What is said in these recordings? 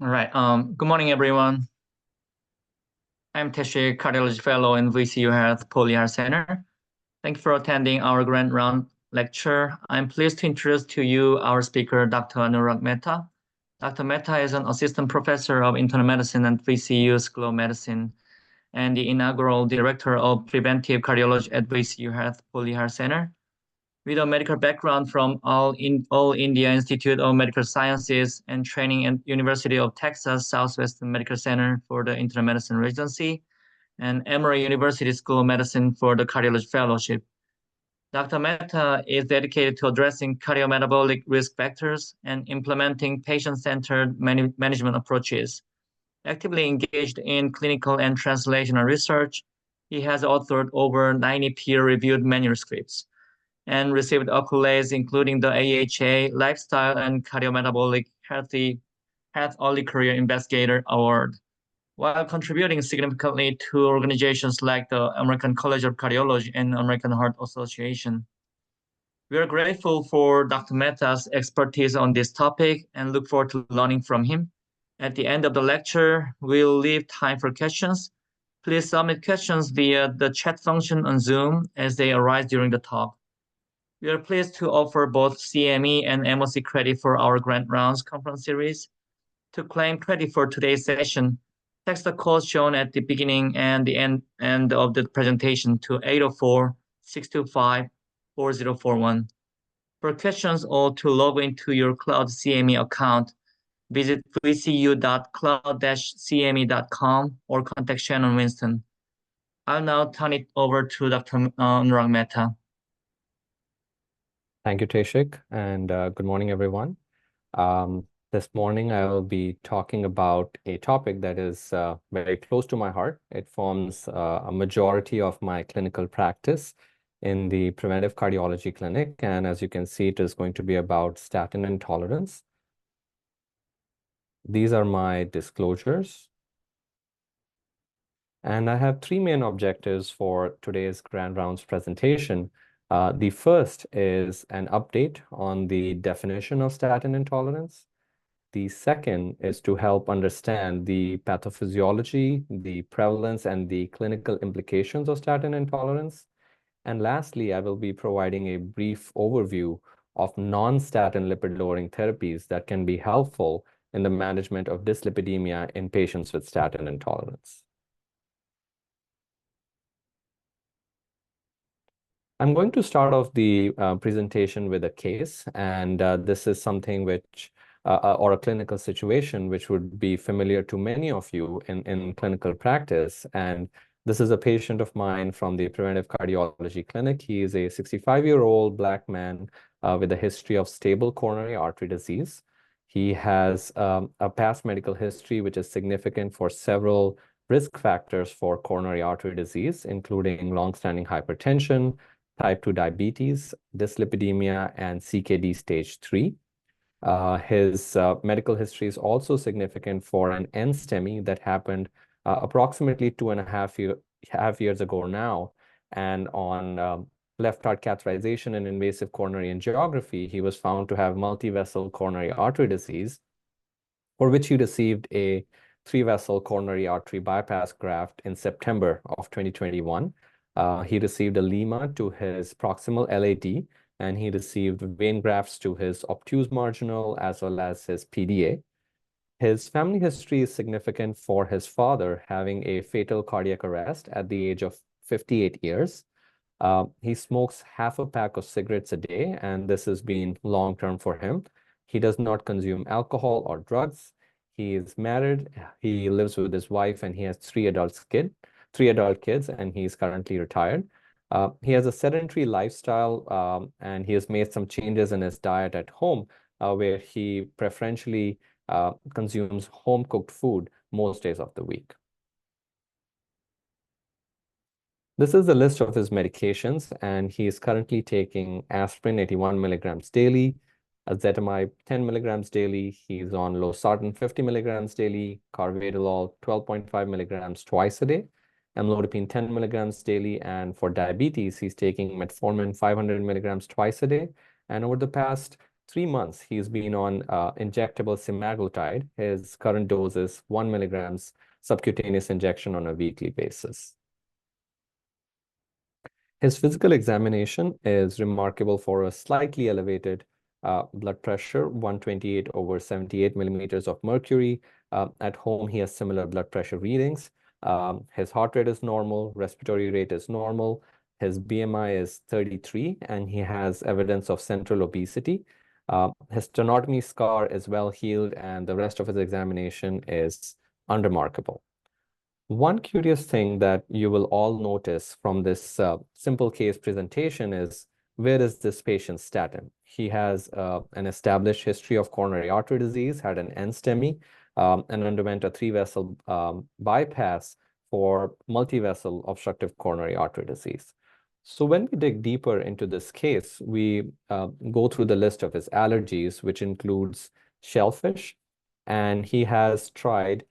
All right. Good morning, everyone. I'm Teshi, Cardiology Fellow in VCU Health Pauley Heart Center. Thank you for attending our Grand Round lecture. I'm pleased to introduce to you our speaker, Dr. Anurag Mehta. Dr. Mehta is an assistant professor of internal medicine at VCU School of Medicine and the inaugural director of Preventive Cardiology at VCU Health Pauley Heart Center. With a medical background from All India Institute of Medical Sciences and training at University of Texas Southwestern Medical Center for the Internal Medicine Residency and Emory University School of Medicine for the Cardiology Fellowship. Dr. Mehta is dedicated to addressing cardiometabolic risk factors and implementing patient-centered management approaches. Actively engaged in clinical and translational research, he has authored over 90 peer-reviewed manuscripts and received accolades including the AHA Lifestyle and Cardiometabolic Health Early Career Investigator Award, while contributing significantly to organizations like the American College of Cardiology and American Heart Association. We are grateful for Dr. Mehta's expertise on this topic and look forward to learning from him. At the end of the lecture, we'll leave time for questions. Please submit questions via the chat function on Zoom as they arise during the talk. We are pleased to offer both CME and MOC credit for our Grand Rounds conference series. To claim credit for today's session, text the code shown at the beginning and the end of the presentation to 804-625-4041. For questions or to log into your Cloud CME account, visit vcu.cloud-cme.com or contact Shannon Winston. I'll now turn it over to Dr. Anurag Mehta. Thank you, Teshik, and good morning, everyone. This morning, I will be talking about a topic that is very close to my heart. It forms a majority of my clinical practice in the preventive cardiology clinic, and as you can see, it is going to be about statin intolerance. These are my disclosures. And I have three main objectives for today's Grand Rounds presentation. The first is an update on the definition of statin intolerance. The second is to help understand the pathophysiology, the prevalence, and the clinical implications of statin intolerance. And lastly, I will be providing a brief overview of non-statin lipid-lowering therapies that can be helpful in the management of dyslipidemia in patients with statin intolerance. I'm going to start off the presentation with a case, and this is something which, or a clinical situation, which would be familiar to many of you in clinical practice. And this is a patient of mine from the Preventive Cardiology Clinic. He is a 65-year-old Black man with a history of stable coronary artery disease. He has a past medical history which is significant for several risk factors for coronary artery disease, including longstanding hypertension, type 2 diabetes, dyslipidemia, and CKD stage 3. His medical history is also significant for an NSTEMI that happened approximately 2.5 years ago now. And on left heart catheterization and invasive coronary angiography, he was found to have multivessel coronary artery disease, for which he received a 3-vessel coronary artery bypass graft in September of 2021. He received a Lima to his proximal LAT, and he received vein grafts to his obtuse marginal as well as his PDA. His family history is significant for his father having a fatal cardiac arrest at the age of 58 years. He smokes half a pack of cigarettes a day, and this has been long-term for him. He does not consume alcohol or drugs. He is married. He lives with his wife, and he has three adult kids, and he's currently retired. He has a sedentary lifestyle, and he has made some changes in his diet at home, where he preferentially consumes home-cooked food most days of the week. This is the list of his medications, and he is currently taking aspirin 81 milligrams daily, ezetimibe 10 milligrams daily. He's on losartan 50 milligrams daily, carvedilol 12.5 milligrams twice a day, amlodipine 10 milligrams daily, and for diabetes, he's taking metformin 500 milligrams twice a day. And over the past 3 months, he's been on injectable semaglutide. His current dose is 1 milligrams subcutaneous injection on a weekly basis. His physical examination is remarkable for a slightly elevated blood pressure, 128/78 millimeters of mercury. At home, he has similar blood pressure readings. His heart rate is normal, respiratory rate is normal. His BMI is 33, and he has evidence of central obesity. His sternotomy scar is well healed, and the rest of his examination is unremarkable. One curious thing that you will all notice from this simple case presentation is, where is this patient's statin? He has an established history of coronary artery disease, had an NSTEMI, and underwent a 3-vessel bypass for multi-vessel obstructive coronary artery disease. So when we dig deeper into this case, we go through the list of his allergies, which includes shellfish, and he has tried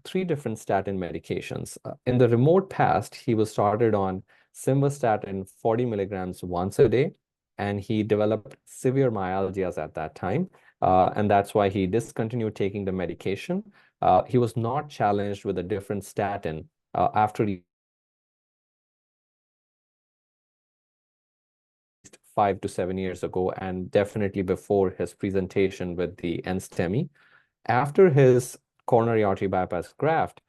3 different statin medications. In the remote past, he was started on simvastatin 40 milligrams once a day, and he developed severe myalgias at that time, and that's why he discontinued taking the medication. He was not challenged with a different statin after 5 to 7 years ago, and definitely before his presentation with the NSTEMI. After his coronary artery bypass graft,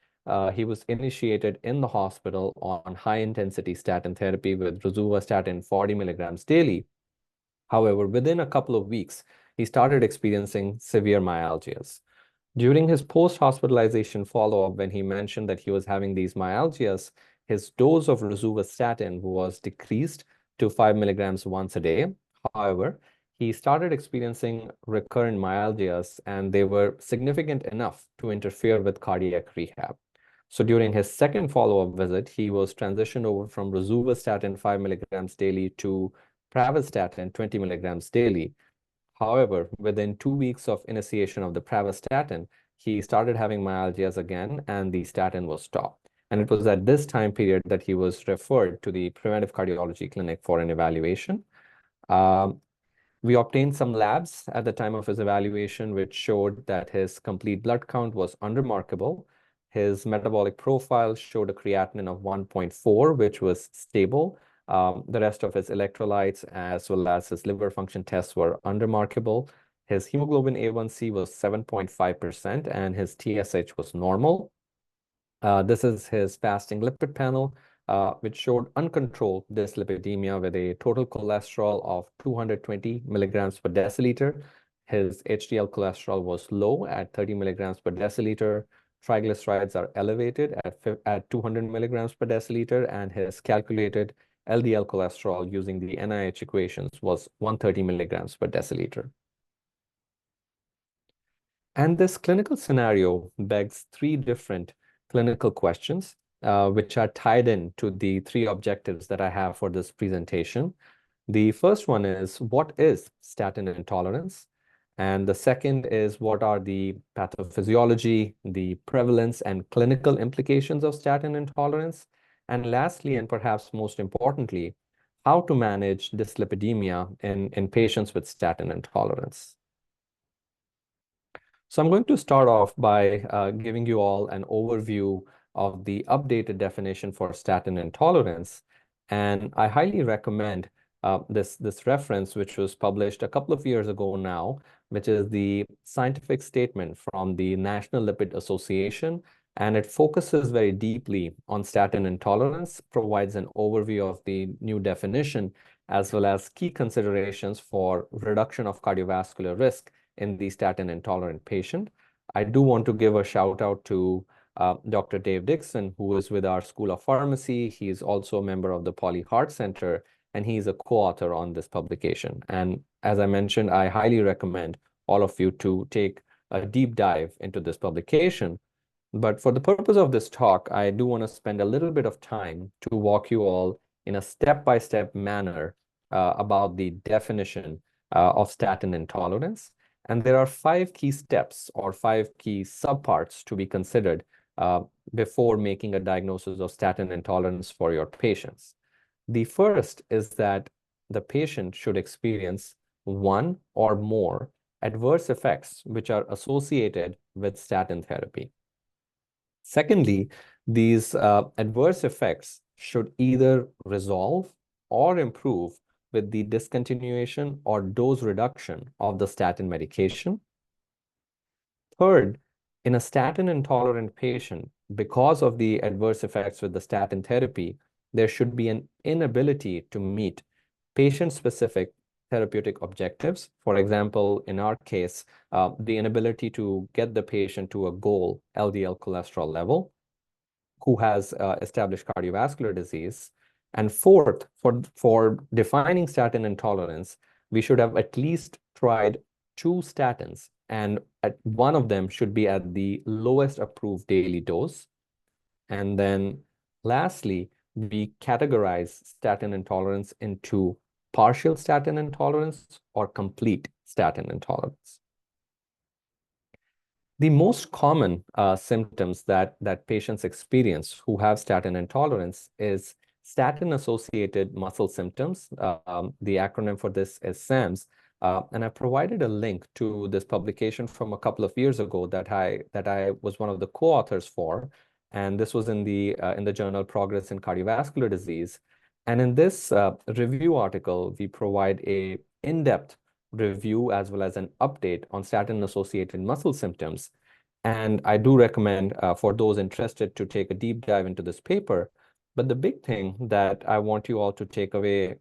he was initiated in the hospital on high-intensity statin therapy with rosuvastatin 40 milligrams daily. However, within a couple of weeks, he started experiencing severe myalgias. During his post-hospitalization follow-up, when he mentioned that he was having these myalgias, his dose of rosuvastatin was decreased to 5 milligrams once a day. However, he started experiencing recurrent myalgias, and they were significant enough to interfere with cardiac rehab. So during his second follow-up visit, he was transitioned over from rosuvastatin 5 milligrams daily to pravastatin 20 milligrams daily. However, within 2 weeks of initiation of the pravastatin, he started having myalgias again, and the statin was stopped. And it was at this time period that he was referred to the Preventive Cardiology Clinic for an evaluation. We obtained some labs at the time of his evaluation, which showed that his complete blood count was unremarkable. His metabolic profile showed a creatinine of 1.4, which was stable. The rest of his electrolytes, as well as his liver function tests, were unremarkable. His hemoglobin A1C was 7.5%, and his TSH was normal. This is his fasting lipid panel, which showed uncontrolled dyslipidemia with a total cholesterol of 220 milligrams per deciliter. His HDL cholesterol was low at 30 milligrams per deciliter. Triglycerides are elevated at 200 milligrams per deciliter, and his calculated LDL cholesterol using the NIH equations was 130 milligrams per deciliter. And this clinical scenario begs 3 different clinical questions, which are tied in to the 3 objectives that I have for this presentation. The first one is, what is statin intolerance? And the second is, what are the pathophysiology, the prevalence, and clinical implications of statin intolerance? And lastly, and perhaps most importantly, how to manage dyslipidemia in patients with statin intolerance. So I'm going to start off by giving you all an overview of the updated definition for statin intolerance. And I highly recommend this reference, which was published a couple of years ago now, which is the scientific statement from the National Lipid Association. And it focuses very deeply on statin intolerance, provides an overview of the new definition, as well as key considerations for reduction of cardiovascular risk in the statin intolerant patient. I do want to give a shout out to Dr. Dave Dixon, who is with our School of Pharmacy. He is also a member of the Pauley Heart Center, and he's a co-author on this publication. And as I mentioned, I highly recommend all of you to take a deep dive into this publication. But for the purpose of this talk, I do want to spend a little bit of time to walk you all in a step-by-step manner about the definition of statin intolerance. And there are 5 key steps or 5 key subparts to be considered before making a diagnosis of statin intolerance for your patients. The first is that the patient should experience one or more adverse effects which are associated with statin therapy. Secondly, these adverse effects should either resolve or improve with the discontinuation or dose reduction of the statin medication. Third, in a statin intolerant patient, because of the adverse effects with the statin therapy, there should be an inability to meet patient-specific therapeutic objectives. For example, in our case, the inability to get the patient to a goal LDL cholesterol level, who has established cardiovascular disease. And fourth, for defining statin intolerance, we should have at least tried 2 statins, and one of them should be at the lowest approved daily dose. And then lastly, we categorize statin intolerance into partial statin intolerance or complete statin intolerance. The most common symptoms that patients experience who have statin intolerance is statin-associated muscle symptoms. The acronym for this is SAMS. And I provided a link to this publication from a couple of years ago that I was one of the co-authors for. And this was in the journal Progress in Cardiovascular Disease. And in this review article, we provide a in-depth review as well as an update on statin-associated muscle symptoms. And I do recommend for those interested to take a deep dive into this paper. But the big thing that I want you all to take away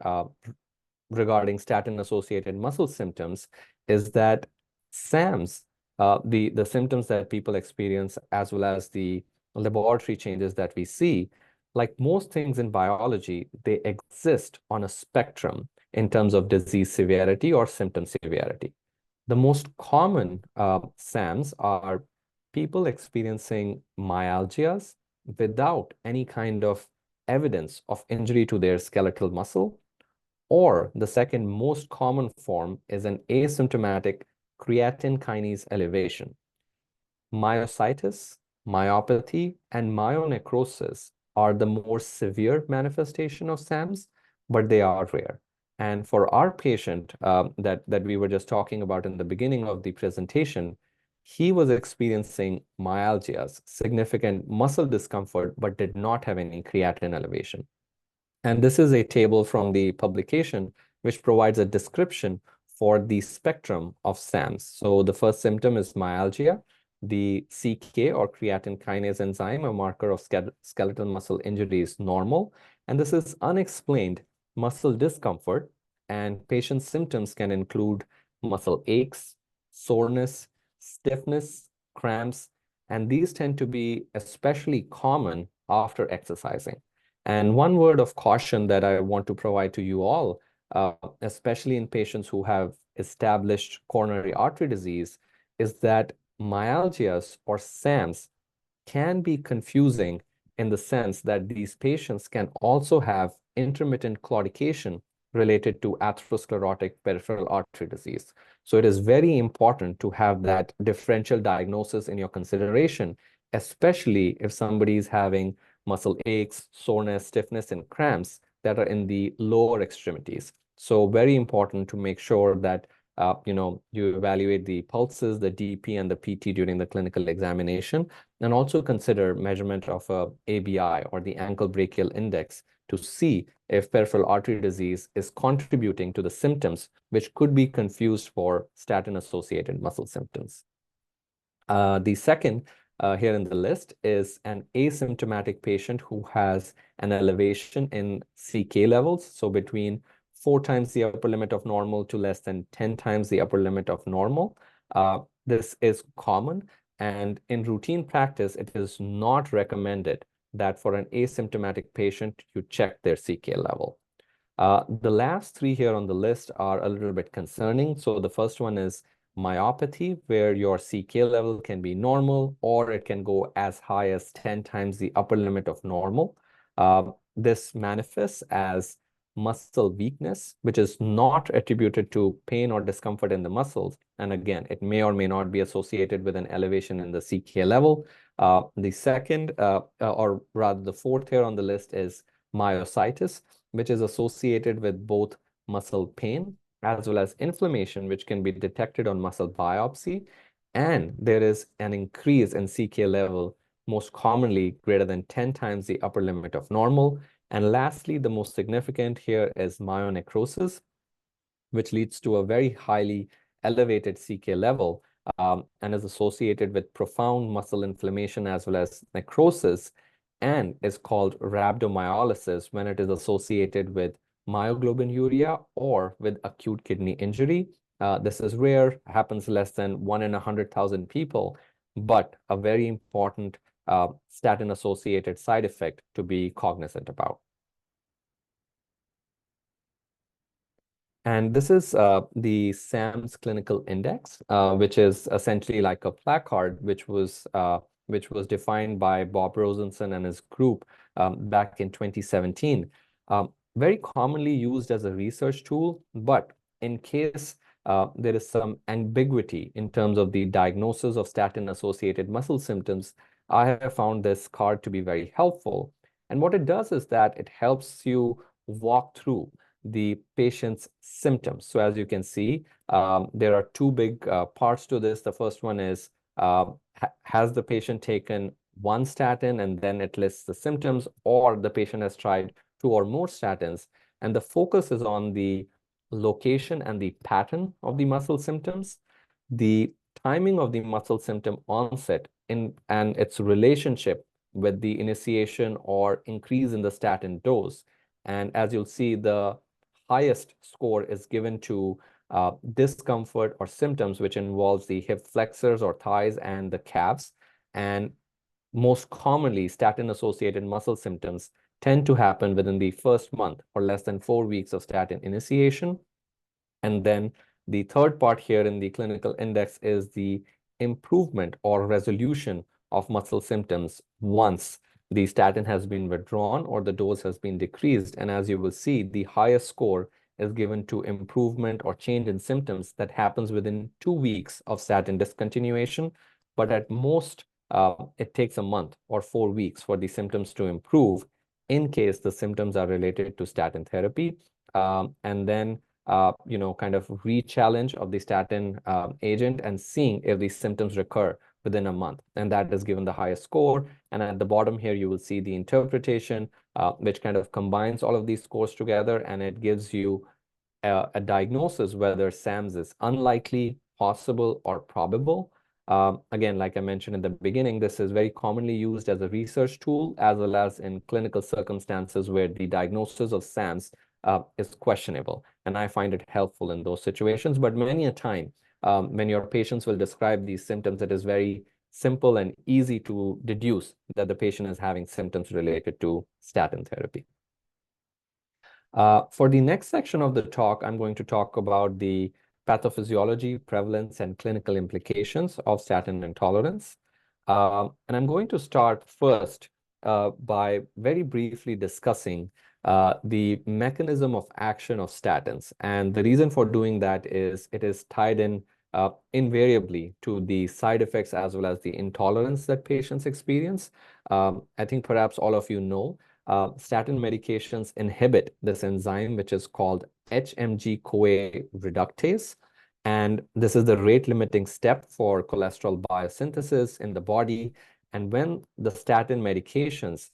regarding statin-associated muscle symptoms is that SAMS, the symptoms that people experience, as well as the laboratory changes that we see, like most things in biology, they exist on a spectrum in terms of disease severity or symptom severity. The most common SAMs are people experiencing myalgias without any kind of evidence of injury to their skeletal muscle, or the second most common form is an asymptomatic creatine kinase elevation. Myositis, myopathy, and myonecrosis are the more severe manifestation of SAMs, but they are rare. And for our patient that we were just talking about in the beginning of the presentation, he was experiencing myalgias, significant muscle discomfort, but did not have any creatine elevation. And this is a table from the publication which provides a description for the spectrum of SAMs. So the first symptom is myalgia. The CK or creatine kinase enzyme, a marker of skeletal muscle injury, is normal. And this is unexplained muscle discomfort. And patient symptoms can include muscle aches, soreness, stiffness, cramps, and these tend to be especially common after exercising. And one word of caution that I want to provide to you all, especially in patients who have established coronary artery disease, is that myalgias or SAMs can be confusing in the sense that these patients can also have intermittent claudication related to atherosclerotic peripheral artery disease. So it is very important to have that differential diagnosis in your consideration, especially if somebody is having muscle aches, soreness, stiffness, and cramps that are in the lower extremities. So very important to make sure that you evaluate the pulses, the DP, and the PT during the clinical examination, and also consider measurement of ABI or the ankle brachial index to see if peripheral artery disease is contributing to the symptoms, which could be confused for statin-associated muscle symptoms. The second here in the list is an asymptomatic patient who has an elevation in CK levels, so between 4 times the upper limit of normal to less than 10 times the upper limit of normal. This is common, and in routine practice, it is not recommended that for an asymptomatic patient, you check their CK level. The last 3 here on the list are a little bit concerning. So the first one is myopathy, where your CK level can be normal, or it can go as high as 10 times the upper limit of normal. This manifests as muscle weakness, which is not attributed to pain or discomfort in the muscles. And again, it may or may not be associated with an elevation in the CK level. The second, or rather the fourth here on the list is myositis, which is associated with both muscle pain as well as inflammation, which can be detected on muscle biopsy. And there is an increase in CK level, most commonly greater than 10 times the upper limit of normal. And lastly, the most significant here is myonecrosis, which leads to a very highly elevated CK level and is associated with profound muscle inflammation as well as necrosis, and is called rhabdomyolysis when it is associated with myoglobinuria or with acute kidney injury. This is rare, happens less than 1 in 100,000 people, but a very important statin-associated side effect to be cognizant about. And this is the SAMS clinical index, which is essentially like a placard, which was defined by Bob Rosenson and his group back in 2017. Very commonly used as a research tool, but in case there is some ambiguity in terms of the diagnosis of statin-associated muscle symptoms, I have found this card to be very helpful. And what it does is that it helps you walk through the patient's symptoms. So as you can see, there are two big parts to this. The first one is, has the patient taken one statin, and then it lists the symptoms, or the patient has tried 2 or more statins. And the focus is on the location and the pattern of the muscle symptoms, the timing of the muscle symptom onset and its relationship with the initiation or increase in the statin dose. And as you'll see, the highest score is given to discomfort or symptoms, which involves the hip flexors or thighs and the calves. And most commonly, statin-associated muscle symptoms tend to happen within the first month or less than 4 weeks of statin initiation. And then the third part here in the clinical index is the improvement or resolution of muscle symptoms once the statin has been withdrawn or the dose has been decreased. And as you will see, the highest score is given to improvement or change in symptoms that happens within 2 weeks of statin discontinuation. But at most, it takes a month or 4 weeks for the symptoms to improve in case the symptoms are related to statin therapy. And then kind of re-challenge of the statin agent and seeing if these symptoms recur within a month. And that is given the highest score. And at the bottom here, you will see the interpretation, which kind of combines all of these scores together, and it gives you a diagnosis whether SAMS is unlikely, possible, or probable. Again, like I mentioned in the beginning, this is very commonly used as a research tool, as well as in clinical circumstances where the diagnosis of SAMS is questionable. And I find it helpful in those situations. But many a time, when your patients will describe these symptoms, it is very simple and easy to deduce that the patient is having symptoms related to statin therapy. For the next section of the talk, I'm going to talk about the pathophysiology, prevalence, and clinical implications of statin intolerance. And I'm going to start first by very briefly discussing the mechanism of action of statins. And the reason for doing that is it is tied in invariably to the side effects as well as the intolerance that patients experience. I think perhaps all of you know statin medications inhibit this enzyme, which is called HMG-CoA reductase. And this is the rate-limiting step for cholesterol biosynthesis in the body. And when the statin medications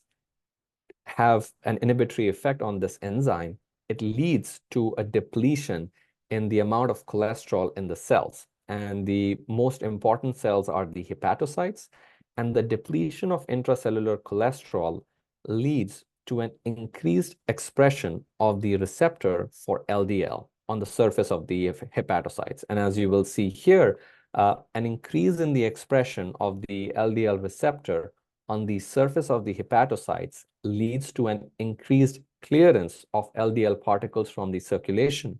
have an inhibitory effect on this enzyme, it leads to a depletion in the amount of cholesterol in the cells. And the most important cells are the hepatocytes. And the depletion of intracellular cholesterol leads to an increased expression of the receptor for LDL on the surface of the hepatocytes. And as you will see here, an increase in the expression of the LDL receptor on the surface of the hepatocytes leads to an increased clearance of LDL particles from the circulation,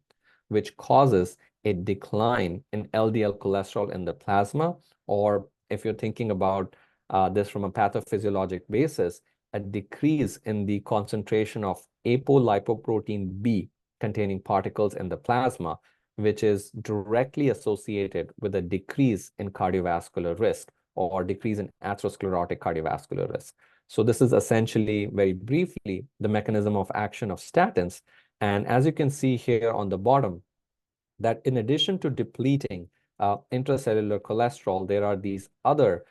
which causes a decline in LDL cholesterol in the plasma, or if you're thinking about this from a pathophysiologic basis, a decrease in the concentration of apolipoprotein B containing particles in the plasma, which is directly associated with a decrease in cardiovascular risk or decrease in atherosclerotic cardiovascular risk. So this is essentially, very briefly, the mechanism of action of statins. And as you can see here on the bottom, that in addition to depleting intracellular cholesterol, there are these other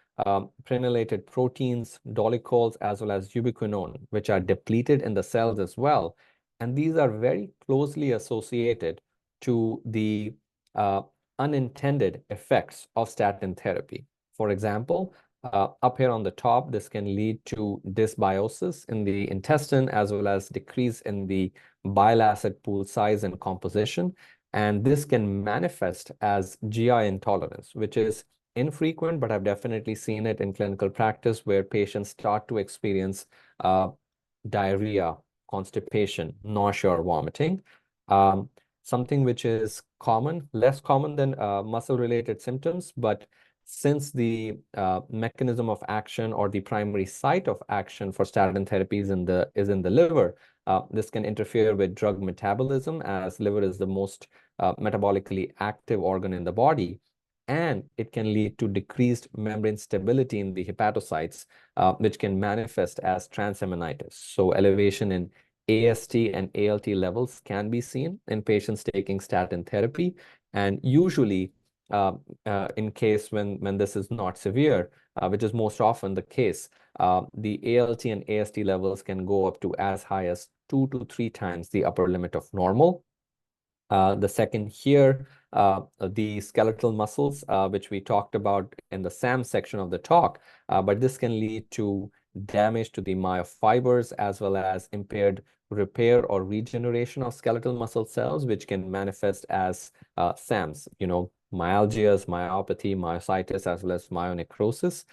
prenulated proteins, dolichols, as well as ubiquinone, which are depleted in the cells as well. And these are very closely associated to the uh, unintended effects of statin therapy. For example, up here on the top, this can lead to dysbiosis in the intestine, as well as decrease in the bile acid pool size and composition. And this can manifest as GI intolerance, which is infrequent, but I've definitely seen it in clinical practice where patients start to experience diarrhea, constipation, nausea, or vomiting. Um, Something which is common, less common than muscle-related symptoms, but since the mechanism of action or the primary site of action for statin therapy is in the liver, this can interfere with drug metabolism, as liver is the most metabolically active organ in the body. And it can lead to decreased membrane stability in the hepatocytes, which can manifest as transaminitis. So elevation in AST and ALT levels can be seen in patients taking statin therapy. And usually, in case when this is not severe, which is most often the case, the ALT and AST levels can go up to as high as 2 to 3 times the upper limit of normal. The second here, the skeletal muscles, which we talked about in the SAM section of the talk, but this can lead to damage to the myofibers as well as impaired repair or regeneration of skeletal muscle cells, which can manifest as SAMs, myalgias, myopathy, myositis, as well as myonecrosis.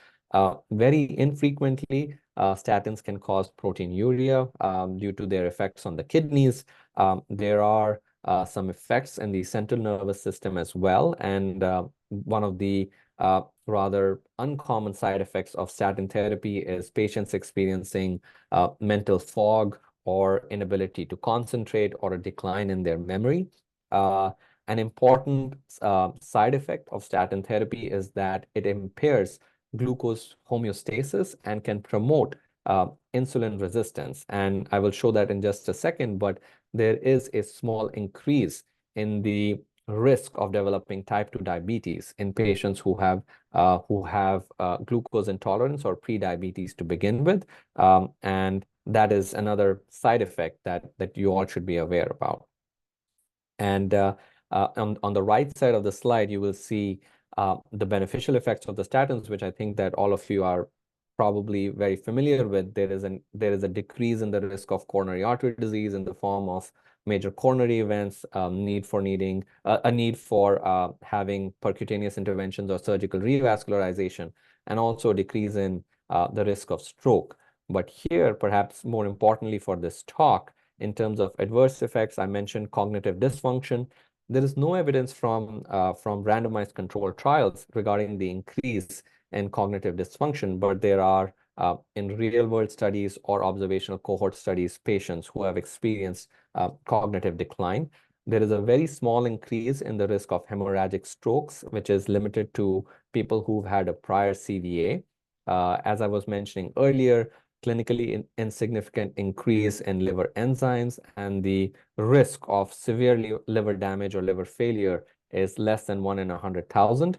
Very infrequently, statins can cause proteinuria due to their effects on the kidneys. There are some effects in the central nervous system as well. And one of the rather uncommon side effects of statin therapy is patients experiencing mental fog or inability to concentrate or a decline in their memory. An important side effect of statin therapy is that it impairs glucose homeostasis and can promote insulin resistance. And I will show that in just a second, but there is a small increase in the risk of developing type 2 diabetes in patients who have glucose intolerance or pre-diabetes to begin with. And that is another side effect that you all should be aware about. And on the right side of the slide, you will see the beneficial effects of the statins, which I think that all of you are probably very familiar with. There is a decrease in the risk of coronary artery disease in the form of major coronary events, a need for having percutaneous interventions or surgical revascularization, and also a decrease in the risk of stroke. But here, perhaps more importantly for this talk, in terms of adverse effects, I mentioned cognitive dysfunction. There is no evidence from randomized controlled trials regarding the increase in cognitive dysfunction, but there are in real-world studies or observational cohort studies, patients who have experienced cognitive decline. There is a very small increase in the risk of hemorrhagic strokes, which is limited to people who've had a prior CVA. As I was mentioning earlier, clinically insignificant increase in liver enzymes, and the risk of severe liver damage or liver failure is less than 1 in 100,000.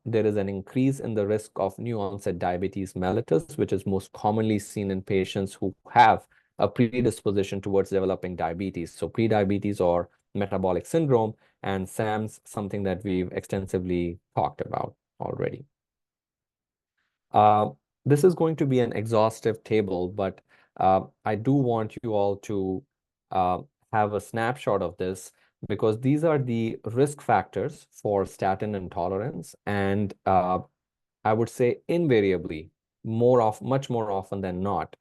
There is an increase in the risk of new onset diabetes mellitus, which is most commonly seen in patients who have a predisposition towards developing diabetes. So prediabetes or metabolic syndrome, and SAMS, something that we've extensively talked about already. This is going to be an exhaustive table, but I do want you all to have a snapshot of this, because these are the risk factors for statin intolerance. And I would say invariably, much more often than not,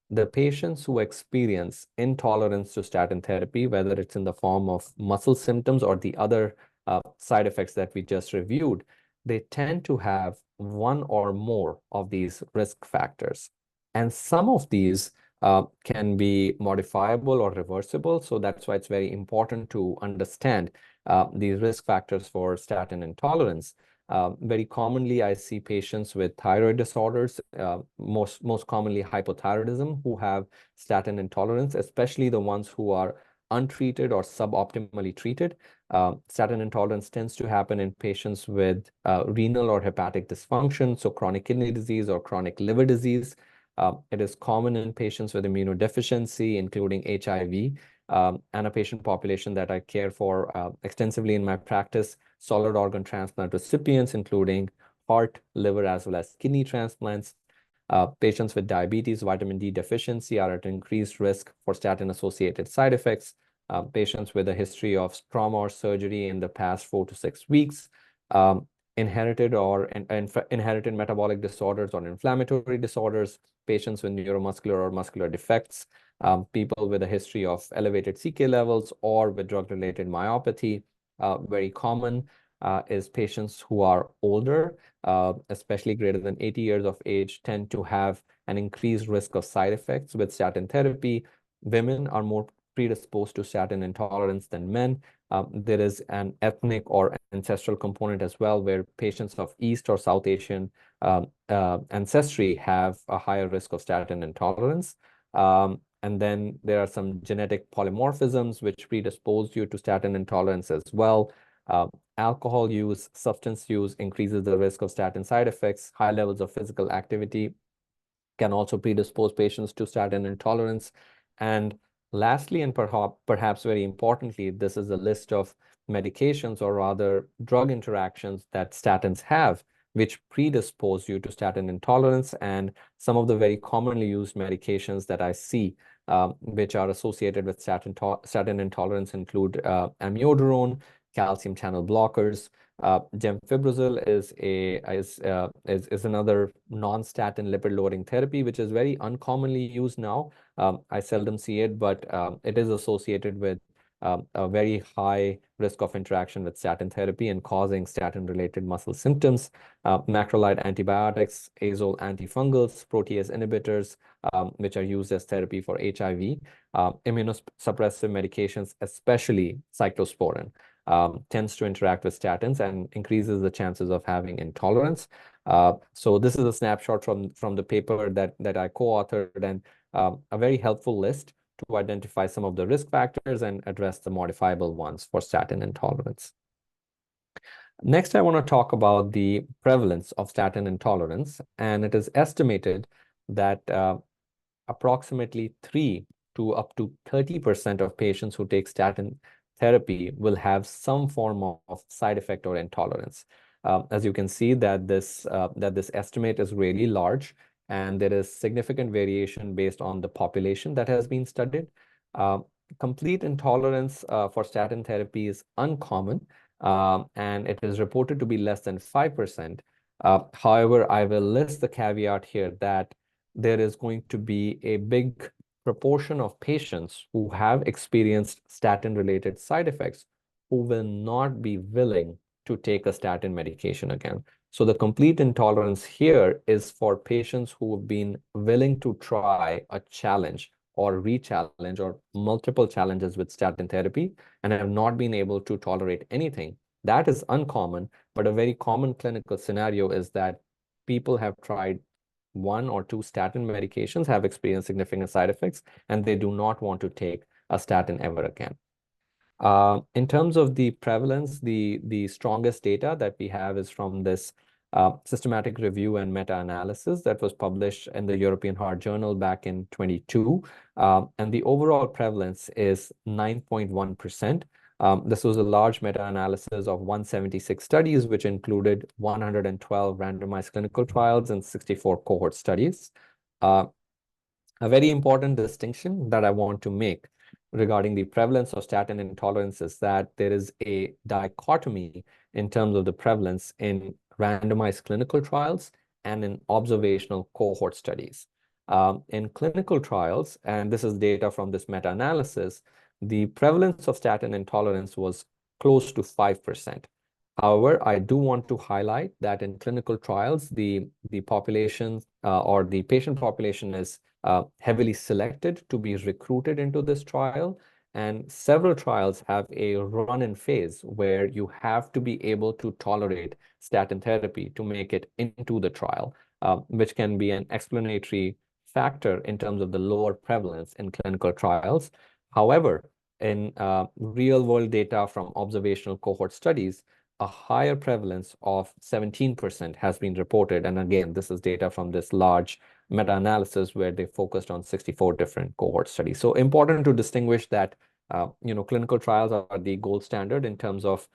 the patients who experience intolerance to statin therapy, whether it's in the form of muscle symptoms or the other side effects that we just reviewed, they tend to have one or more of these risk factors. And some of these can be modifiable or reversible. So that's why it's very important to understand these risk factors for statin intolerance. Very commonly, I see patients with thyroid disorders, most commonly hypothyroidism, who have statin intolerance, especially the ones who are untreated or suboptimally treated. Statin intolerance tends to happen in patients with renal or hepatic dysfunction, so chronic kidney disease or chronic liver disease. It is common in patients with immunodeficiency, including HIV, and a patient population that I care for extensively in my practice, solid organ transplant recipients, including heart, liver, as well as kidney transplants. Patients with diabetes, vitamin D deficiency are at increased risk for statin-associated side effects. Patients with a history of trauma or surgery in the past 4 to 6 weeks, inherited metabolic disorders or inflammatory disorders, patients with neuromuscular or muscular defects, people with a history of elevated CK levels or with drug-related myopathy. Very common is patients who are older, especially greater than 80 years of age, tend to have an increased risk of side effects with statin therapy. Women are more predisposed to statin intolerance than men. There is an ethnic or ancestral component as well, where patients of East or South Asian ancestry have a higher risk of statin intolerance. And then there are some genetic polymorphisms which predispose you to statin intolerance as well. Alcohol use, substance use increases the risk of statin side effects. High levels of physical activity can also predispose patients to statin intolerance. And lastly, and perhaps very importantly, this is a list of medications or rather drug interactions that statins have, which predispose you to statin intolerance. And some of the very commonly used medications that I see, which are associated with statin intolerance, include amiodarone, calcium channel blockers. Gemfibrozil is another non-statin lipid-lowering therapy, which is very uncommonly used now. I seldom see it, but it is associated with a very high risk of interaction with statin therapy and causing statin-related muscle symptoms. Macrolide antibiotics, azole antifungals, protease inhibitors, which are used as therapy for HIV. Immunosuppressive medications, especially cyclosporin, tends to interact with statins and increases the chances of having intolerance. So this is a snapshot from the paper that I co-authored, and a very helpful list to identify some of the risk factors and address the modifiable ones for statin intolerance. Next, I want to talk about the prevalence of statin intolerance, and it is estimated that approximately 3 to up to 30% of patients who take statin therapy will have some form of side effect or intolerance. As you can see, that this estimate is really large, and there is significant variation based on the population that has been studied. Complete intolerance for statin therapy is uncommon, and it is reported to be less than 5%. However, I will list the caveat here that there is going to be a big proportion of patients who have experienced statin-related side effects who will not be willing to take a statin medication again. So the complete intolerance here is for patients who have been willing to try a challenge or re-challenge or multiple challenges with statin therapy and have not been able to tolerate anything. That is uncommon, but a very common clinical scenario is that people have tried 1 or 2 statin medications, have experienced significant side effects, and they do not want to take a statin ever again. In terms of the prevalence, the strongest data that we have is from this systematic review and meta-analysis that was published in the European Heart Journal back in 22. And the overall prevalence is 9.1%. This was a large meta-analysis of 176 studies, which included 112 randomized clinical trials and 64 cohort studies. A very important distinction that I want to make regarding the prevalence of statin intolerance is that there is a dichotomy in terms of the prevalence in randomized clinical trials and in observational cohort studies. In clinical trials, and this is data from this meta-analysis, the prevalence of statin intolerance was close to 5%. However, I do want to highlight that in clinical trials, the population or the patient population is heavily selected to be recruited into this trial. And several trials have a run-in phase where you have to be able to tolerate statin therapy to make it into the trial, which can be an explanatory factor in terms of the lower prevalence in clinical trials. However, in real-world data from observational cohort studies, a higher prevalence of 17% has been reported. And again, this is data from this large meta-analysis where they focused on 64 different cohort studies. So important to distinguish that clinical trials are the gold standard in terms of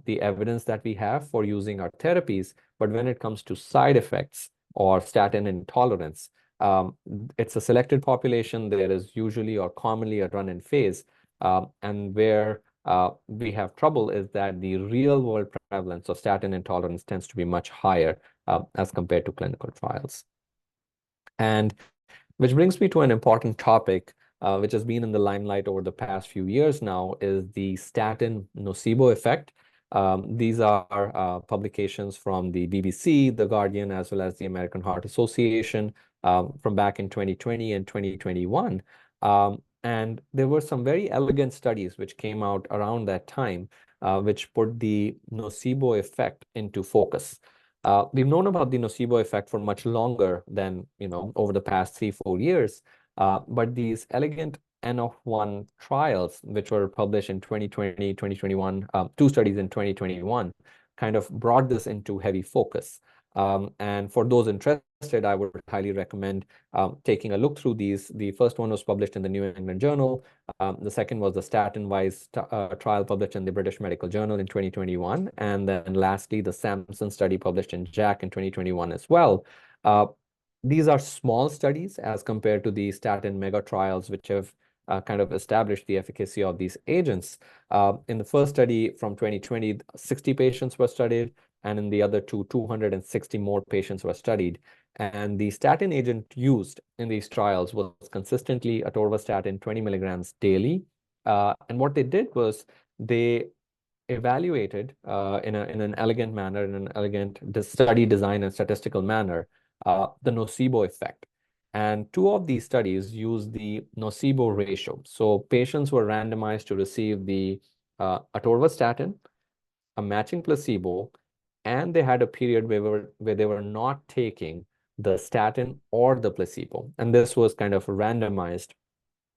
the evidence that we have for using our therapies. But when it comes to side effects or statin intolerance, it's a selected population. There is usually or commonly a run-in phase. And where we have trouble is that the real-world prevalence of statin intolerance tends to be much higher as compared to clinical trials. And which brings me to an important topic, which has been in the limelight over the past few years now, is the statin nocebo effect. These are publications from the BBC, The Guardian, as well as the American Heart Association from back in 2020 and 2021. And there were some very elegant studies which came out around that time, which put the nocebo effect into focus. We've known about the nocebo effect for much longer than, over the past 3-4 years. But these elegant N of 1 trials, which were published in 2020, 2021, 2 studies in 2021, kind of brought this into heavy focus. And for those interested, I would highly recommend taking a look through these. The first one was published in the New England Journal. The second was the statin-wise trial published in the British Medical Journal in 2021. And then lastly, the Samson study published in JACC in 2021 as well. These are small studies as compared to the statin mega trials, which have kind of established the efficacy of these agents. In the first study from 2020, 60 patients were studied, and in the other two, 260 more patients were studied. And the statin agent used in these trials was consistently atorvastatin 20 milligrams daily. And what they did was they evaluated in an elegant manner, in an elegant study design and statistical manner, the nocebo effect. And 2 of these studies used the nocebo ratio. So patients were randomized to receive the atorvastatin, a matching placebo, and they had a period where they were not taking the statin or the placebo. And this was kind of randomized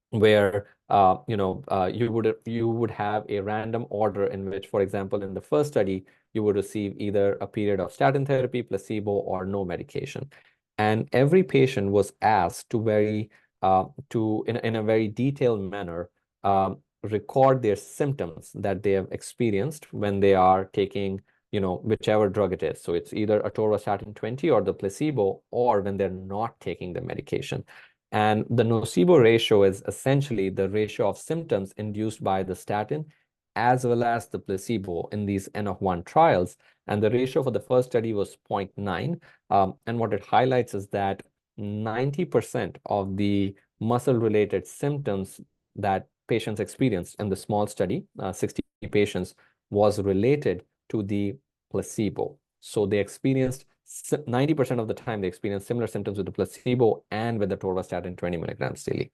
where you would have a random order in which, for example, in the first study, you would receive either a period of statin therapy, placebo, or no medication. And every patient was asked to in a very detailed manner, record their symptoms that they have experienced when they are taking, whichever drug it is. So it's either atorvastatin 20 or the placebo, or when they're not taking the medication. And the nocebo ratio is essentially the ratio of symptoms induced by the statin as well as the placebo in these N of 1 trials. And the ratio for the first study was 0.9. And what it highlights is that 90% of the muscle-related symptoms that patients experienced in the small study, 60 patients, was related to the placebo. So they experienced 90% of the time, they experienced similar symptoms with the placebo and with the atorvastatin 20 milligrams daily.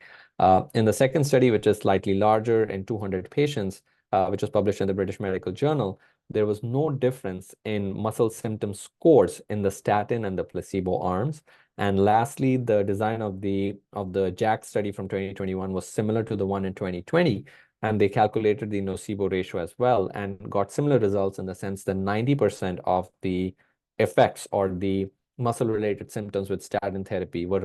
In the second study, which is slightly larger in 200 patients, which was published in the British Medical Journal, there was no difference in muscle symptom scores in the statin and the placebo arms. And lastly, the design of the JACC study from 2021 was similar to the one in 2020. And they calculated the nocebo ratio as well and got similar results in the sense that 90% of the effects or the muscle-related symptoms with statin therapy were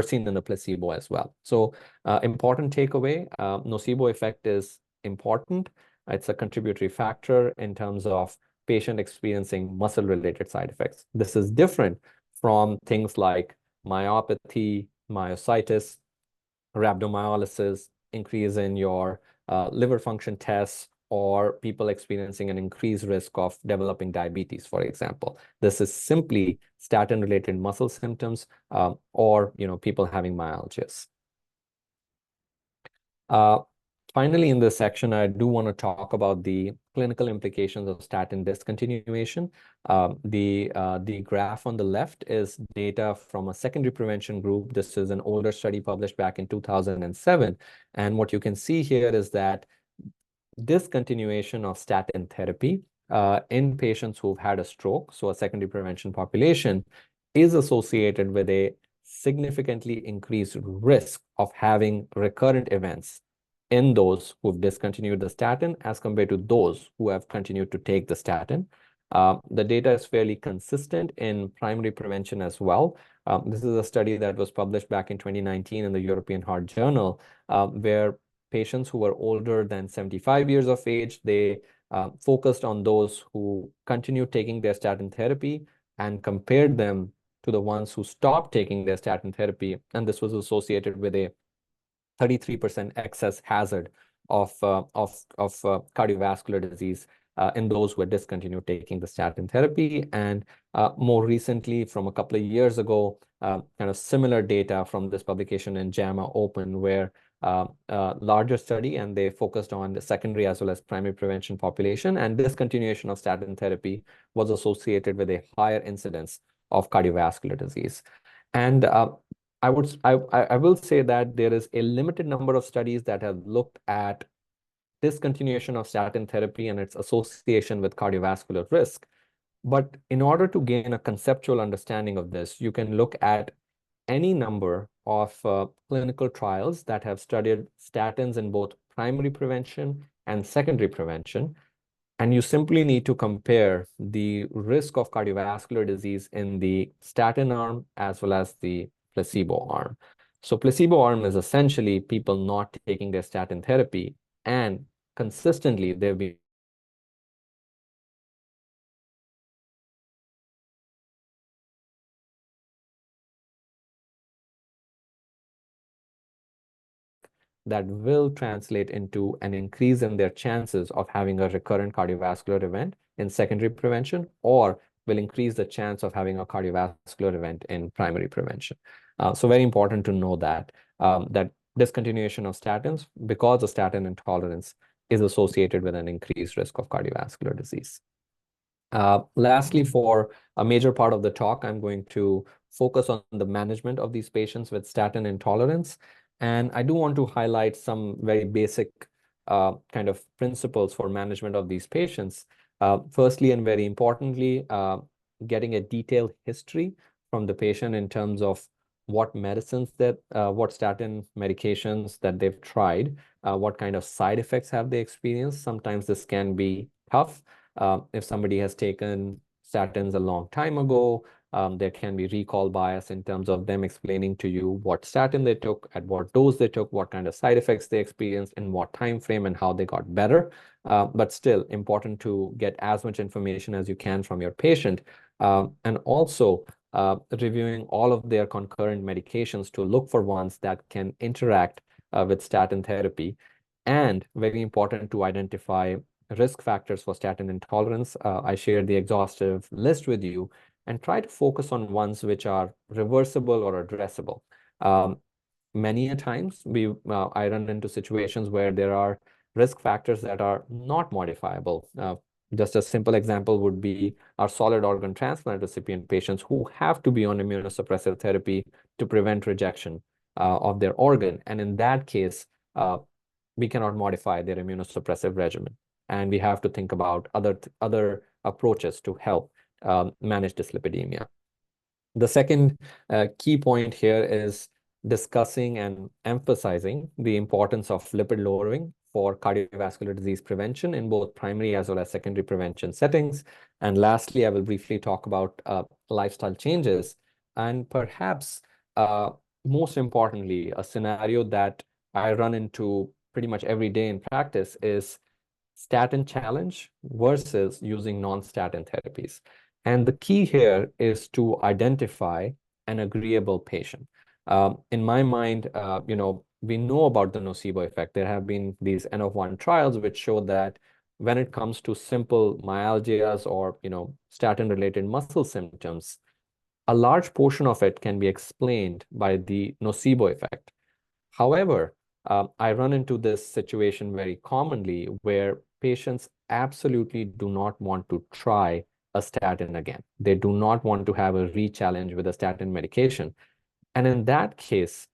seen in the placebo as well. So important takeaway, nocebo effect is important. It's a contributory factor in terms of patient experiencing muscle-related side effects. This is different from things like myopathy, myositis, rhabdomyolysis, increase in your liver function tests, or people experiencing an increased risk of developing diabetes, for example. This is simply statin-related muscle symptoms or people having myalgias. Finally, in this section, I do want to talk about the clinical implications of statin discontinuation. The graph on the left is data from a secondary prevention group. This is an older study published back in 2007. And what you can see here is that discontinuation of statin therapy in patients who've had a stroke, so a secondary prevention population, is associated with a significantly increased risk of having recurrent events in those who've discontinued the statin as compared to those who have continued to take the statin. The data is fairly consistent in primary prevention as well. This is a study that was published back in 2019 in the European Heart Journal, where patients who were older than 75 years of age, they focused on those who continued taking their statin therapy and compared them to the ones who stopped taking their statin therapy. And this was associated with a 33% excess hazard of cardiovascular disease in those who had discontinued taking the statin therapy. And more recently, from a couple of years ago, kind of similar data from this publication in JAMA Open, where larger study, and they focused on the secondary as well as primary prevention population, and discontinuation of statin therapy was associated with a higher incidence of cardiovascular disease. And I will say that there is a limited number of studies that have looked at discontinuation of statin therapy and its association with cardiovascular risk. But in order to gain a conceptual understanding of this, you can look at any number of clinical trials that have studied statins in both primary prevention and secondary prevention. And you simply need to compare the risk of cardiovascular disease in the statin arm as well as the placebo arm. So placebo arm is essentially people not taking their statin therapy, and consistently they've been that will translate into an increase in their chances of having a recurrent cardiovascular event in secondary prevention, or will increase the chance of having a cardiovascular event in primary prevention. So very important to know that that discontinuation of statins because of statin intolerance is associated with an increased risk of cardiovascular disease. Lastly, for a major part of the talk, I'm going to focus on the management of these patients with statin intolerance. And I do want to highlight some very basic kind of principles for management of these patients. Firstly, and very importantly, getting a detailed history from the patient in terms of what medicines that, what statin medications that they've tried, what kind of side effects have they experienced. Sometimes this can be tough. If somebody has taken statins a long time ago, there can be recall bias in terms of them explaining to you what statin they took, at what dose they took, what kind of side effects they experienced, in what time frame, and how they got better. But still important to get as much information as you can from your patient. And also reviewing all of their concurrent medications to look for ones that can interact with statin therapy. And very important to identify risk factors for statin intolerance. I shared the exhaustive list with you, and try to focus on ones which are reversible or addressable. Many a times I run into situations where there are risk factors that are not modifiable. Just a simple example would be our solid organ transplant recipient patients who have to be on immunosuppressive therapy to prevent rejection of their organ. And in that case, we cannot modify their immunosuppressive regimen. And we have to think about other approaches to help manage dyslipidemia. The second key point here is discussing and emphasizing the importance of lipid lowering for cardiovascular disease prevention in both primary as well as secondary prevention settings. And lastly, I will briefly talk about lifestyle changes. And perhaps most importantly, a scenario that I run into pretty much every day in practice is statin challenge versus using non-statin therapies. And the key here is to identify an agreeable patient. In my mind, we know about the nocebo effect. There have been these N of 1 trials which show that when it comes to simple myalgias or statin-related muscle symptoms, a large portion of it can be explained by the nocebo effect. However, I run into this situation very commonly where patients absolutely do not want to try a statin again. They do not want to have a re-challenge with a statin medication. And in that case,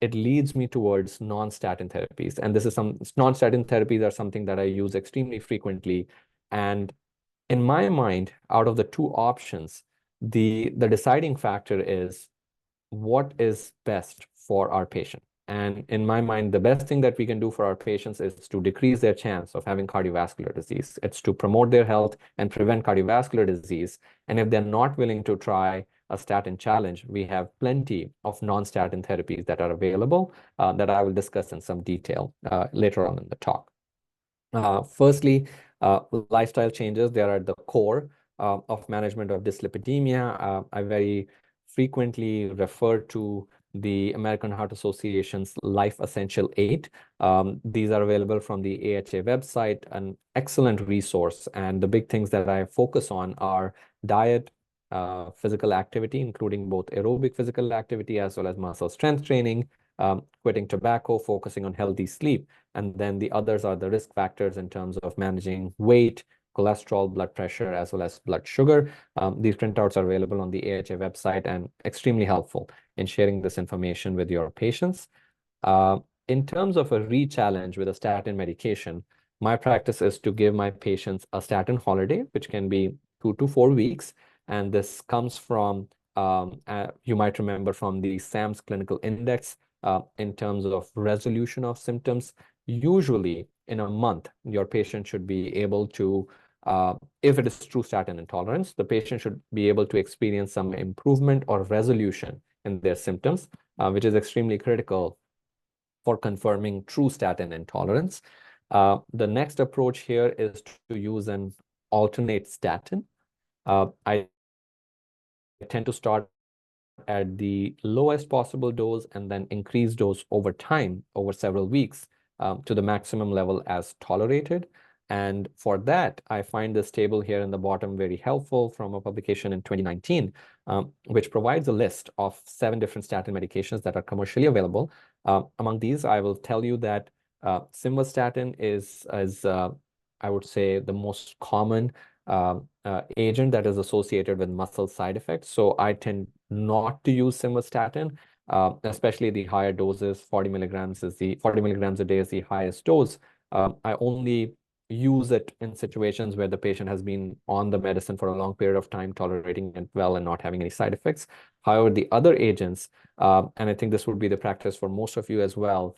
it leads me towards non-statin therapies. And non-statin therapies are something that I use extremely frequently. And in my mind, out of the two options, the deciding factor is what is best for our patient. And in my mind, the best thing that we can do for our patients is to decrease their chance of having cardiovascular disease. It's to promote their health and prevent cardiovascular disease. And if they're not willing to try a statin challenge, we have plenty of non-statin therapies that are available that I will discuss in some detail later on in the talk. Firstly, lifestyle changes, they are at the core of management of dyslipidemia. I very frequently refer to the American Heart Association's Life Essential 8. These are available from the AHA website, an excellent resource. And the big things that I focus on are diet, physical activity, including both aerobic physical activity as well as muscle strength training, quitting tobacco, focusing on healthy sleep. And then the others are the risk factors in terms of managing weight, cholesterol, blood pressure, as well as blood sugar. These printouts are available on the AHA website and extremely helpful in sharing this information with your patients. In terms of a re-challenge with a statin medication, my practice is to give my patients a statin holiday, which can be 2 to 4 weeks. And this comes from, you might remember from the SAMS clinical index in terms of resolution of symptoms. Usually in a month, your patient should be able to, if it is true statin intolerance, the patient should be able to experience some improvement or resolution in their symptoms, which is extremely critical for confirming true statin intolerance. The next approach here is to use an alternate statin. I tend to start at the lowest possible dose and then increase dose over time, over several weeks, to the maximum level as tolerated. And for that, I find this table here in the bottom very helpful from a publication in 2019, which provides a list of 7 different statin medications that are commercially available. Among these, I will tell you that simvastatin is I would say, the most common agent that is associated with muscle side effects. So I tend not to use simvastatin, especially the higher doses. 40 milligrams a day is the highest dose. I only use it in situations where the patient has been on the medicine for a long period of time, tolerating it well and not having any side effects. However, the other agents, and I think this would be the practice for most of you as well,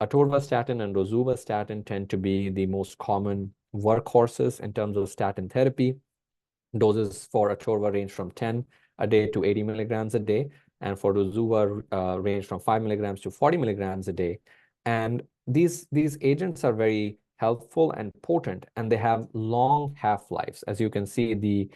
atorvastatin and rosuvastatin tend to be the most common workhorses in terms of statin therapy. Doses for atorva range from 10 a day to 80 milligrams a day, and for rosuva range from 5 milligrams to 40 milligrams a day. And these agents are very helpful and potent, and they have long half-lives. As you can see, the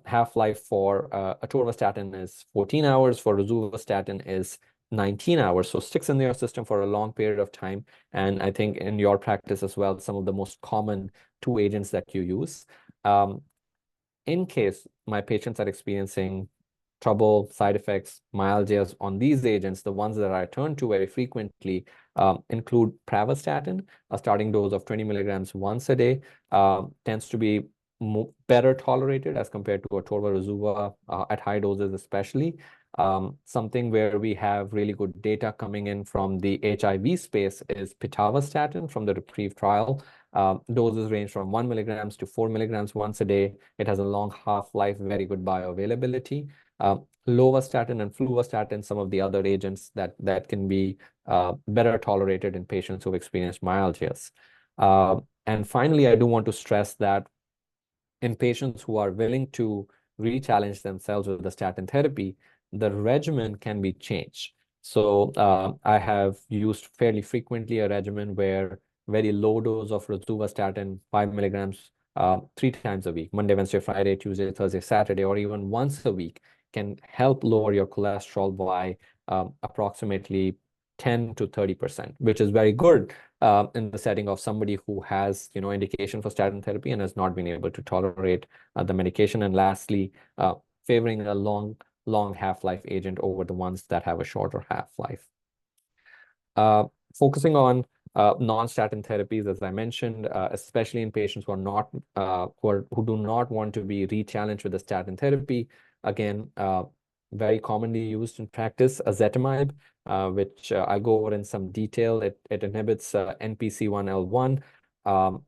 half-life for atorvastatin is 14 hours, for rosuvastatin is 19 hours, so sticks in your system for a long period of time. And I think in your practice as well, some of the most common 2 agents that you use. In case my patients are experiencing trouble, side effects, myalgias on these agents, the ones that I turn to very frequently include pravastatin. A starting dose of 20 milligrams once a day tends to be better tolerated as compared to atorva rosuva at high doses especially. Something where we have really good data coming in from the HIV space is pitavastatin from the REPRIEVE trial. Doses range from 1 milligrams to 4 milligrams once a day. It has a long half-life, very good bioavailability. Lovastatin and fluvastatin, some of the other agents that can be better tolerated in patients who've experienced myalgias. And finally, I do want to stress that in patients who are willing to re-challenge themselves with the statin therapy, the regimen can be changed. So I have used fairly frequently a regimen where very low dose of rosuvastatin, 5 milligrams, 3 times a week, Monday, Wednesday, Friday, Tuesday, Thursday, Saturday, or even once a week, can help lower your cholesterol by approximately 10 to 30%, which is very good in the setting of somebody who has, indication for statin therapy and has not been able to tolerate the medication. And lastly, favoring a long half-life agent over the ones that have a shorter half-life. Focusing on non-statin therapies, as I mentioned, especially in patients who are not who do not want to be re-challenged with the statin therapy. Again, very commonly used in practice, ezetimibe, which I'll go over in some detail. It inhibits NPC1L1.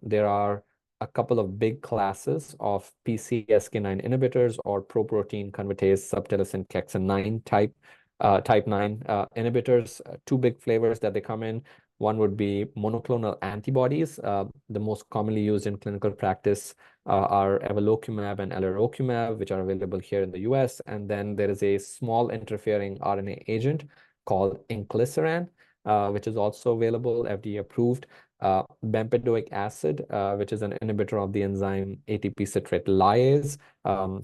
There are a couple of big classes of PCSK9 inhibitors or proprotein convertase subtyrosine kexin 9 type type 9 inhibitors. Two big flavors that they come in. One would be monoclonal antibodies. The most commonly used in clinical practice are evolocumab and alirocumab, which are available here in the US. And then there is a small interfering RNA agent called inclisiran, which is also available, FDA approved. Bempedoic acid, which is an inhibitor of the enzyme ATP citrate lyase.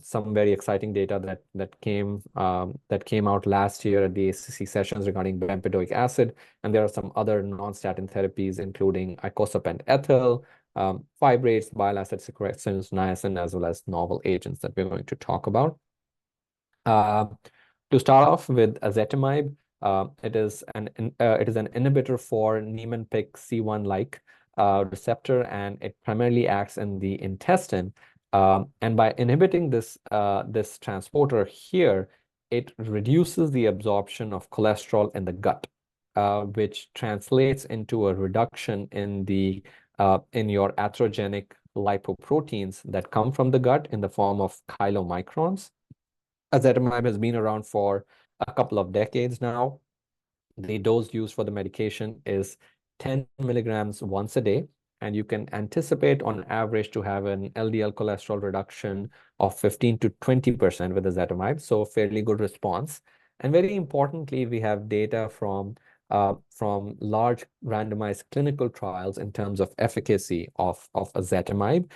Some very exciting data that came out last year at the ACC sessions regarding bempedoic acid, and there are some other non-statin therapies, including icosapent ethyl, fibrates, bile acid secretions, niacin, as well as novel agents that we're going to talk about. To start off with ezetimibe, it is an inhibitor for Niemann-Pick C1-like receptor, and it primarily acts in the intestine. And by inhibiting this transporter here, it reduces the absorption of cholesterol in the gut, which translates into a reduction in your atherogenic lipoproteins that come from the gut in the form of chylomicrons. Ezetimibe has been around for a couple of decades now. The dose used for the medication is 10 milligrams once a day, and you can anticipate on average to have an LDL cholesterol reduction of 15 to 20% with ezetimibe, so fairly good response. And very importantly, we have data from large randomized clinical trials in terms of efficacy of ezetimibe.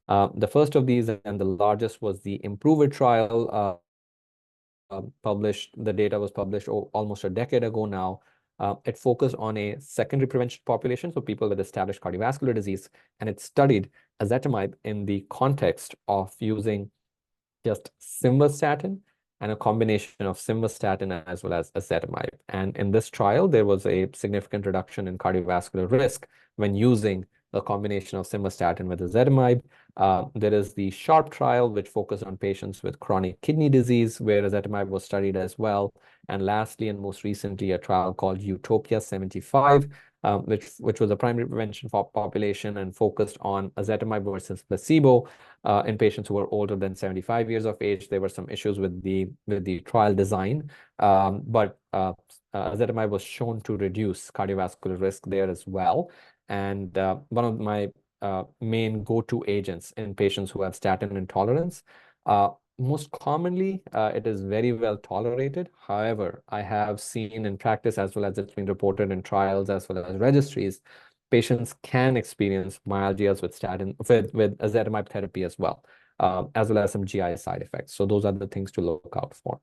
The first of these and the largest was the IMPROVE IT trial. The data was published almost a decade ago now. It focused on a secondary prevention population, so people with established cardiovascular disease, and it studied ezetimibe in the context of using just simvastatin and a combination of simvastatin as well as ezetimibe. And in this trial, there was a significant reduction in cardiovascular risk when using a combination of simvastatin with ezetimibe. There is the SHARP trial, which focused on patients with chronic kidney disease, where ezetimibe was studied as well. And lastly, and most recently, a trial called Utopia 75, which was a primary prevention for population and focused on ezetimibe versus placebo in patients who were older than 75 years of age. There were some issues with the trial design, but ezetimibe was shown to reduce cardiovascular risk there as well. And one of my main go-to agents in patients who have statin intolerance. Most commonly, it is very well tolerated. However, I have seen in practice, as well as it's been reported in trials as well as registries, patients can experience myalgias with ezetimibe therapy as well as some GI side effects. So those are the things to look out for.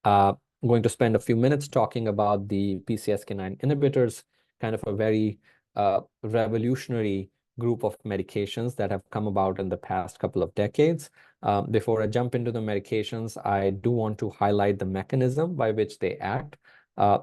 I'm going to spend a few minutes talking about the PCSK9 inhibitors, kind of a very revolutionary group of medications that have come about in the past couple of decades. Before I jump into the medications, I do want to highlight the mechanism by which they act.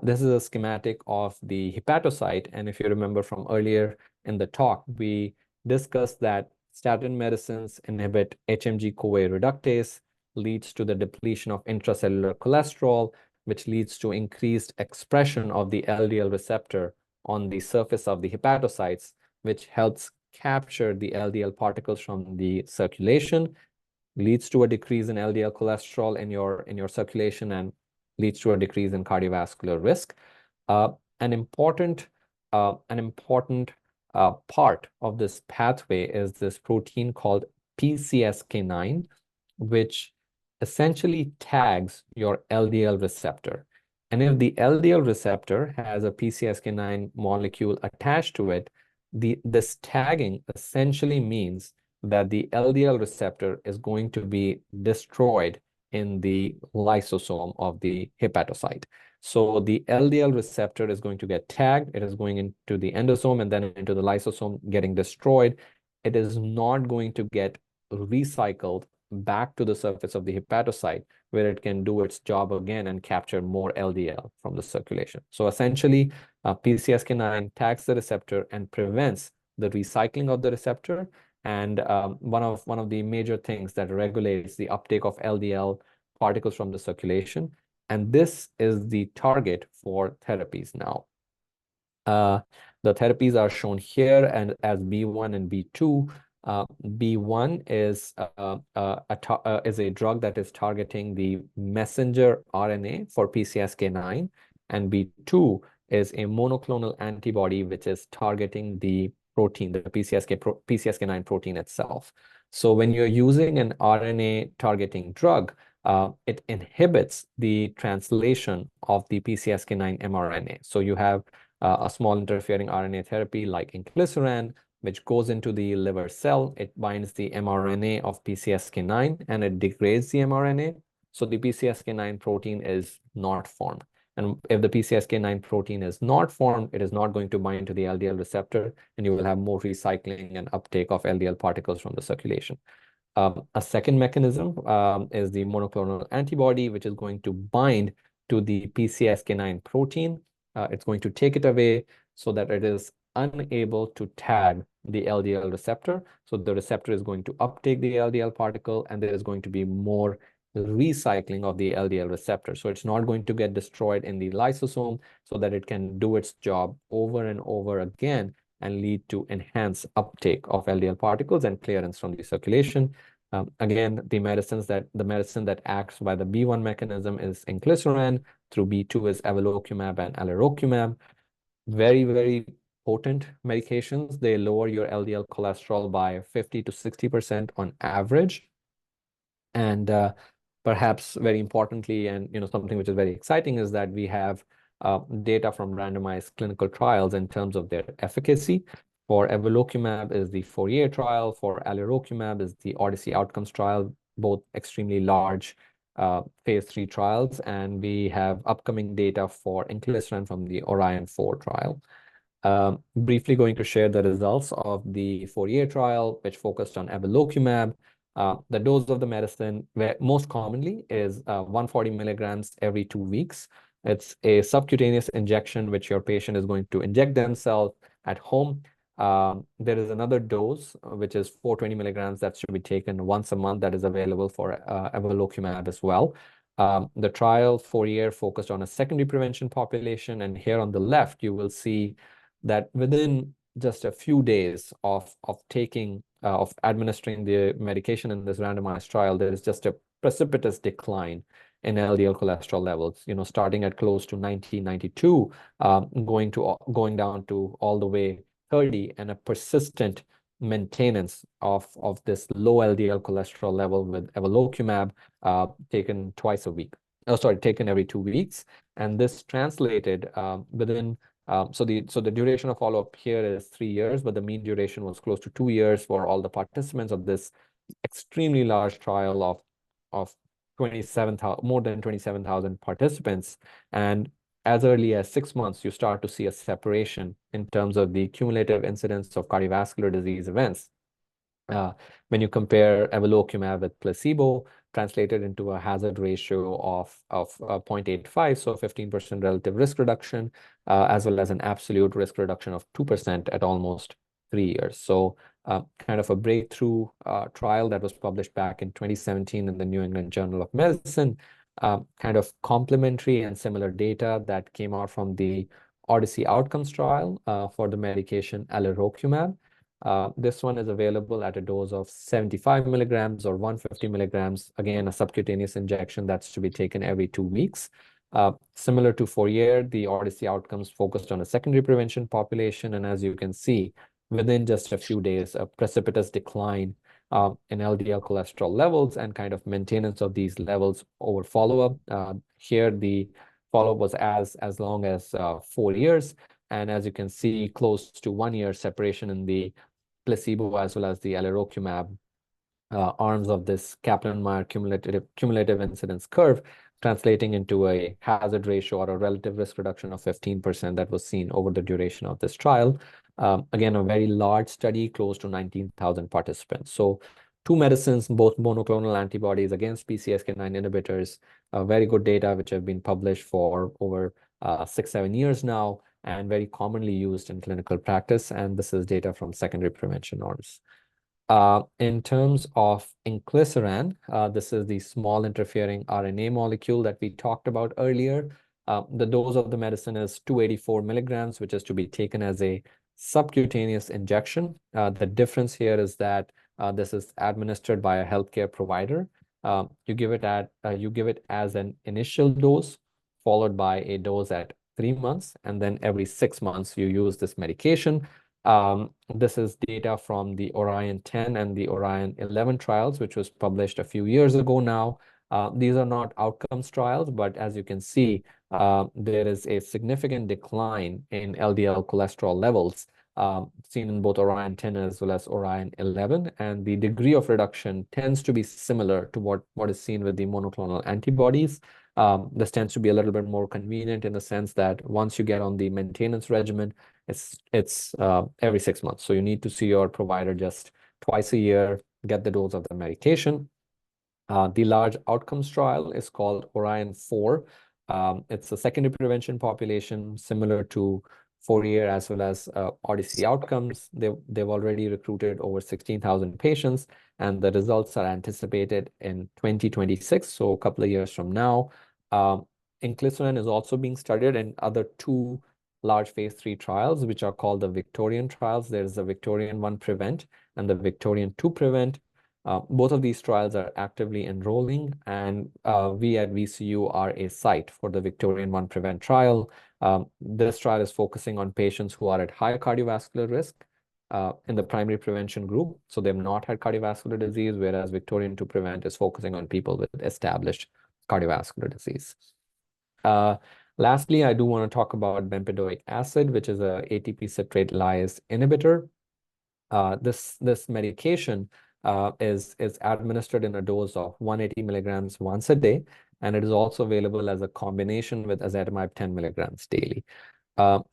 This is a schematic of the hepatocyte, and if you remember from earlier in the talk, we discussed that statin medicines inhibit HMG-CoA reductase, leads to the depletion of intracellular cholesterol, which leads to increased expression of the LDL receptor on the surface of the hepatocytes, which helps capture the LDL particles from the circulation, leads to a decrease in LDL cholesterol in your circulation, and leads to a decrease in cardiovascular risk. An important part of this pathway is this protein called PCSK9, which essentially tags your LDL receptor. And if the LDL receptor has a PCSK9 molecule attached to it, this tagging essentially means that the LDL receptor is going to be destroyed in the lysosome of the hepatocyte. So the LDL receptor is going to get tagged. It is going into the endosome and then into the lysosome, getting destroyed. It is not going to get recycled back to the surface of the hepatocyte, where it can do its job again and capture more LDL from the circulation. So essentially, PCSK9 tags the receptor and prevents the recycling of the receptor. And one of the major things that regulates the uptake of LDL particles from the circulation. And this is the target for therapies now. The therapies are shown here and as B1 and B2. B1 is a drug that is targeting the messenger RNA for PCSK9, and B2 is a monoclonal antibody which is targeting the protein, the PCSK9 protein itself. So when you're using an RNA targeting drug, it inhibits the translation of the PCSK9 mRNA. So you have a small interfering RNA therapy like inclisiran, which goes into the liver cell. It binds the mRNA of PCSK9 and it degrades the mRNA. So the PCSK9 protein is not formed. And if the PCSK9 protein is not formed, it is not going to bind to the LDL receptor, and you will have more recycling and uptake of LDL particles from the circulation. A second mechanism is the monoclonal antibody, which is going to bind to the PCSK9 protein. It's going to take it away so that it is unable to tag the LDL receptor. So the receptor is going to uptake the LDL particle, and there is going to be more recycling of the LDL receptor. So it's not going to get destroyed in the lysosome so that it can do its job over and over again and lead to enhanced uptake of LDL particles and clearance from the circulation. Again, the medicine that acts by the B1 mechanism is inclisiran. Through B2 is evolocumab and alirocumab. Very, very potent medications. They lower your LDL cholesterol by 50 to 60% on average. And perhaps very importantly, and something which is very exciting, is that we have data from randomized clinical trials in terms of their efficacy. For evolocumab is the Fourier trial. For alirocumab is the Odyssey outcomes trial, both extremely large phase 3 trials. And we have upcoming data for inclisiran from the Orion 4 trial. Briefly going to share the results of the Fourier trial, which focused on evolocumab. The dose of the medicine most commonly is 140 milligrams every 2 weeks. It's a subcutaneous injection, which your patient is going to inject themselves at home. There is another dose, which is 420 milligrams that should be taken once a month, that is available for evolocumab as well. The trial Fourier focused on a secondary prevention population, and here on the left, you will see that within just a few days of administering the medication in this randomized trial, there is just a precipitous decline in LDL cholesterol levels, starting at close to 90, 92, going down to all the way 30, and a persistent maintenance of this low LDL cholesterol level with evolocumab taken twice a week. Taken every 2 weeks. And this translated within so the duration of follow-up here is 3 years, but the mean duration was close to 2 years for all the participants of this extremely large trial of 27,000, more than 27,000 participants. And as early as 6 months, you start to see a separation in terms of the cumulative incidence of cardiovascular disease events. When you compare evolocumab with placebo, translated into a hazard ratio of 0.85, so 15% relative risk reduction, as well as an absolute risk reduction of 2% at almost 3 years. So kind of a breakthrough trial that was published back in 2017 in the New England Journal of Medicine, kind of complementary and similar data that came out from the Odyssey outcomes trial for the medication alirocumab. This one is available at a dose of 75 milligrams or 150 milligrams. Again, a subcutaneous injection that's to be taken every 2 weeks. Similar to Fourier, the Odyssey outcomes focused on a secondary prevention population. And as you can see, within just a few days, a precipitous decline in LDL cholesterol levels and kind of maintenance of these levels over follow-up. Here, the follow-up was as long as 4 years. And as you can see, close to 1 year separation in the placebo as well as the alirocumab arms of this Kaplan-Meier cumulative incidence curve, translating into a hazard ratio or a relative risk reduction of 15% that was seen over the duration of this trial. Again, a very large study, close to 19,000 participants. So 2 medicines, both monoclonal antibodies against PCSK9 inhibitors, very good data, which have been published for over 6-7 years now, and very commonly used in clinical practice. And this is data from secondary prevention norms. In terms of inclisiran, this is the small interfering RNA molecule that we talked about earlier. The dose of the medicine is 284 milligrams, which is to be taken as a subcutaneous injection. The difference here is that this is administered by a healthcare provider. You give it as an initial dose, followed by a dose at 3 months, and then every 6 months you use this medication. This is data from the Orion 10 and the Orion 11 trials, which was published a few years ago now. These are not outcomes trials, but as you can see, there is a significant decline in LDL cholesterol levels seen in both Orion 10 as well as Orion 11, and the degree of reduction tends to be similar to what is seen with the monoclonal antibodies. This tends to be a little bit more convenient in the sense that once you get on the maintenance regimen, it's every 6 months. So you need to see your provider just twice a year, get the dose of the medication. The large outcomes trial is called Orion 4. It's a secondary prevention population similar to Fourier as well as Odyssey outcomes. They've already recruited over 16,000 patients, and the results are anticipated in 2026, so a couple of years from now. Inclisiran is also being studied in other two large phase 3 trials, which are called the Victorian trials. There's the Victorian 1 Prevent and the Victorian 2 Prevent. Both of these trials are actively enrolling, and we at VCU are a site for the Victorian 1 Prevent trial. This trial is focusing on patients who are at high cardiovascular risk in the primary prevention group. So they've not had cardiovascular disease, whereas Victorian 2 Prevent is focusing on people with established cardiovascular disease. Lastly, I do want to talk about bempedoic acid, which is a ATP citrate lyase inhibitor. This medication is administered in a dose of 180 milligrams once a day, and it is also available as a combination with ezetimibe 10 milligrams daily.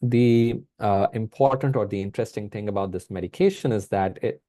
The important or the interesting thing about this medication is that it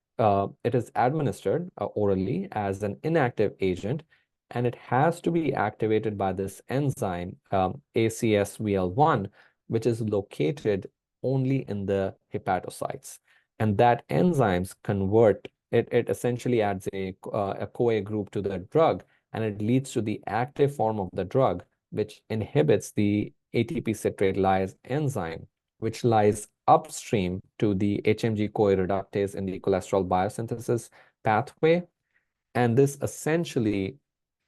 is administered orally as an inactive agent, and it has to be activated by this enzyme, ACSVL1, which is located only in the hepatocytes. And that enzymes convert, it essentially adds a CoA group to the drug, and it leads to the active form of the drug, which inhibits the ATP citrate lyase enzyme, which lies upstream to the HMG-CoA reductase in the cholesterol biosynthesis pathway. And this essentially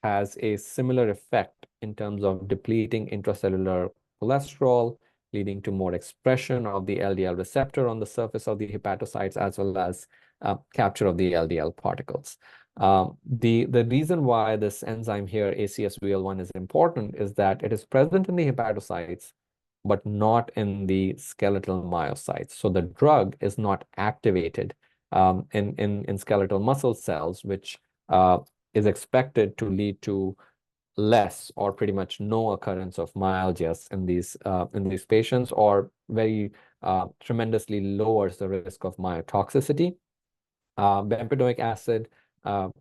has a similar effect in terms of depleting intracellular cholesterol, leading to more expression of the LDL receptor on the surface of the hepatocytes, as well as capture of the LDL particles. The reason why this enzyme here, ACSVL1, is important is that it is present in the hepatocytes, but not in the skeletal myocytes. So the drug is not activated in skeletal muscle cells, which is expected to lead to less or pretty much no occurrence of myalgias in these patients, or very tremendously lowers the risk of myotoxicity. Bempedoic acid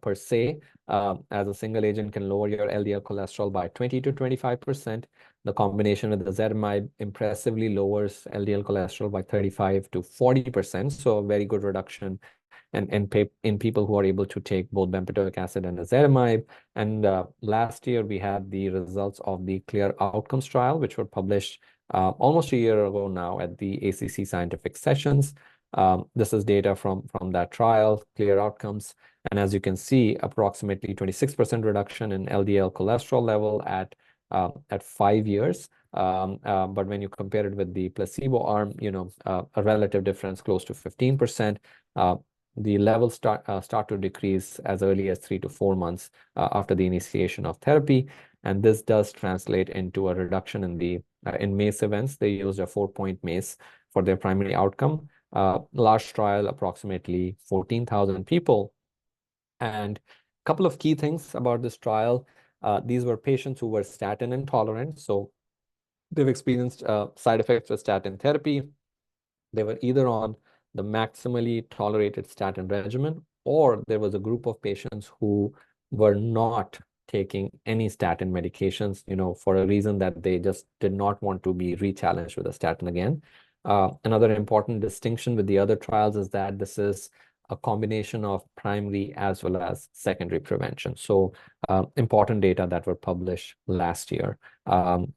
per se, as a single agent, can lower your LDL cholesterol by 20 to 25%. The combination with ezetimibe impressively lowers LDL cholesterol by 35 to 40%. So a very good reduction in people who are able to take both bempedoic acid and ezetimibe. And last year, we had the results of the CLEAR Outcomes trial, which were published almost a year ago now at the ACC Scientific Sessions. This is data from that trial, CLEAR Outcomes. And as you can see, approximately 26% reduction in LDL cholesterol level at 5 years. But when you compare it with the placebo arm, a relative difference close to 15%. The levels start to decrease as early as 3 to 4 months after the initiation of therapy. And this does translate into a reduction in MACE events. They used a 4-point MACE for their primary outcome. Large trial, approximately 14,000 people. And a couple of key things about this trial. These were patients who were statin intolerant. So they've experienced side effects with statin therapy. They were either on the maximally tolerated statin regimen, or there was a group of patients who were not taking any statin medications, for a reason that they just did not want to be re-challenged with a statin again. Another important distinction with the other trials is that this is a combination of primary as well as secondary prevention. So important data that were published last year, and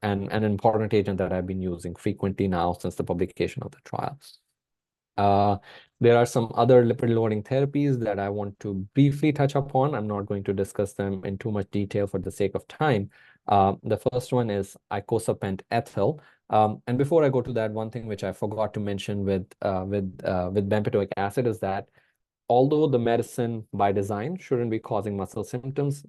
an important agent that I've been using frequently now since the publication of the trial. There are some other lipid-lowering therapies that I want to briefly touch upon. I'm not going to discuss them in too much detail for the sake of time. The first one is icosapent ethyl. And before I go to that, one thing which I forgot to mention with bempedoic acid is that although the medicine by design shouldn't be causing muscle symptoms,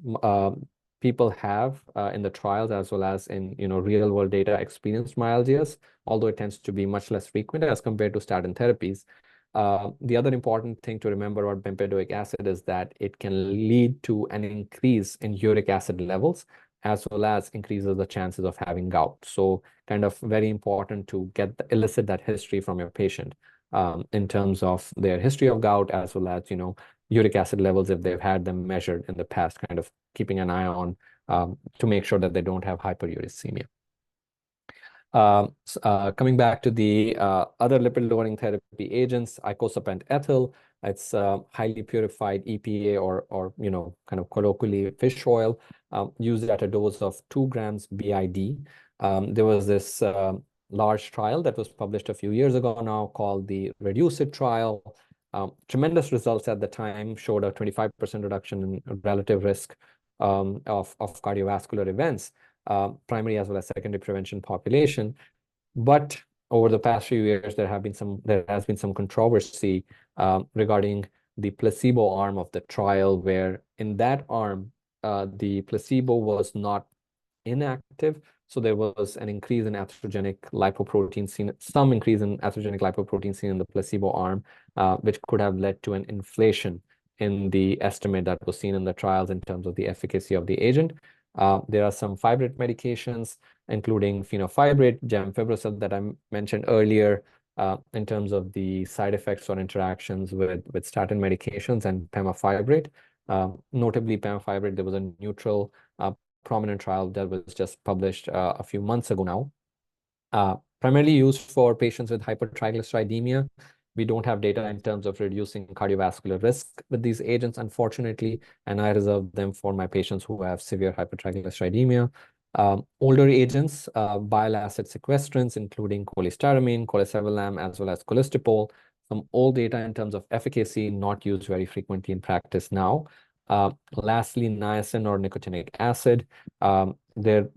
people have in the trials as well as in real world data experienced myalgias, although it tends to be much less frequent as compared to statin therapies. The other important thing to remember about bempedoic acid is that it can lead to an increase in uric acid levels as well as increases the chances of having gout. So kind of very important to elicit that history from your patient in terms of their history of gout as well as, uric acid levels if they've had them measured in the past, kind of keeping an eye on to make sure that they don't have hyperuricemia. Coming back to the other lipid-lowering therapy agents, icosapent ethyl, it's highly purified EPA or kind of colloquially fish oil, used at a dose of 2 grams BID. There was this large trial that was published a few years ago now called the REDUCE-IT trial. Tremendous results at the time, showed a 25% reduction in relative risk of cardiovascular events, primary as well as secondary prevention population. But over the past few years, there has been some controversy regarding the placebo arm of the trial, where in that arm, the placebo was not inactive. So there was an increase in atherogenic lipoprotein seen, some increase in atherogenic lipoprotein seen in the placebo arm, which could have led to an inflation in the estimate that was seen in the trials in terms of the efficacy of the agent. There are some fibrate medications, including fenofibrate, gemfibrocel that I mentioned earlier, in terms of the side effects or interactions with statin medications and pemafibrate. Notably, pemafibrate, there was a neutral prominent trial that was just published a few months ago now. Primarily used for patients with hypertriglyceridemia. We don't have data in terms of reducing cardiovascular risk with these agents, unfortunately, and I reserve them for my patients who have severe hypertriglyceridemia. Older agents, bile acid sequestrants, including cholestyramine, cholesevelam, as well as colestipol. Some old data in terms of efficacy, not used very frequently in practice now. Lastly, niacin or nicotinic acid. Randomized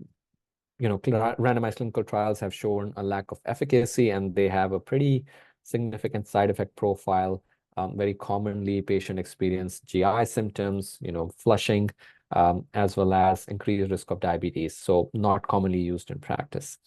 clinical trials have shown a lack of efficacy, and they have a pretty significant side effect profile. Very commonly, patient experience GI symptoms, flushing, as well as increased risk of diabetes. So not commonly used in practice.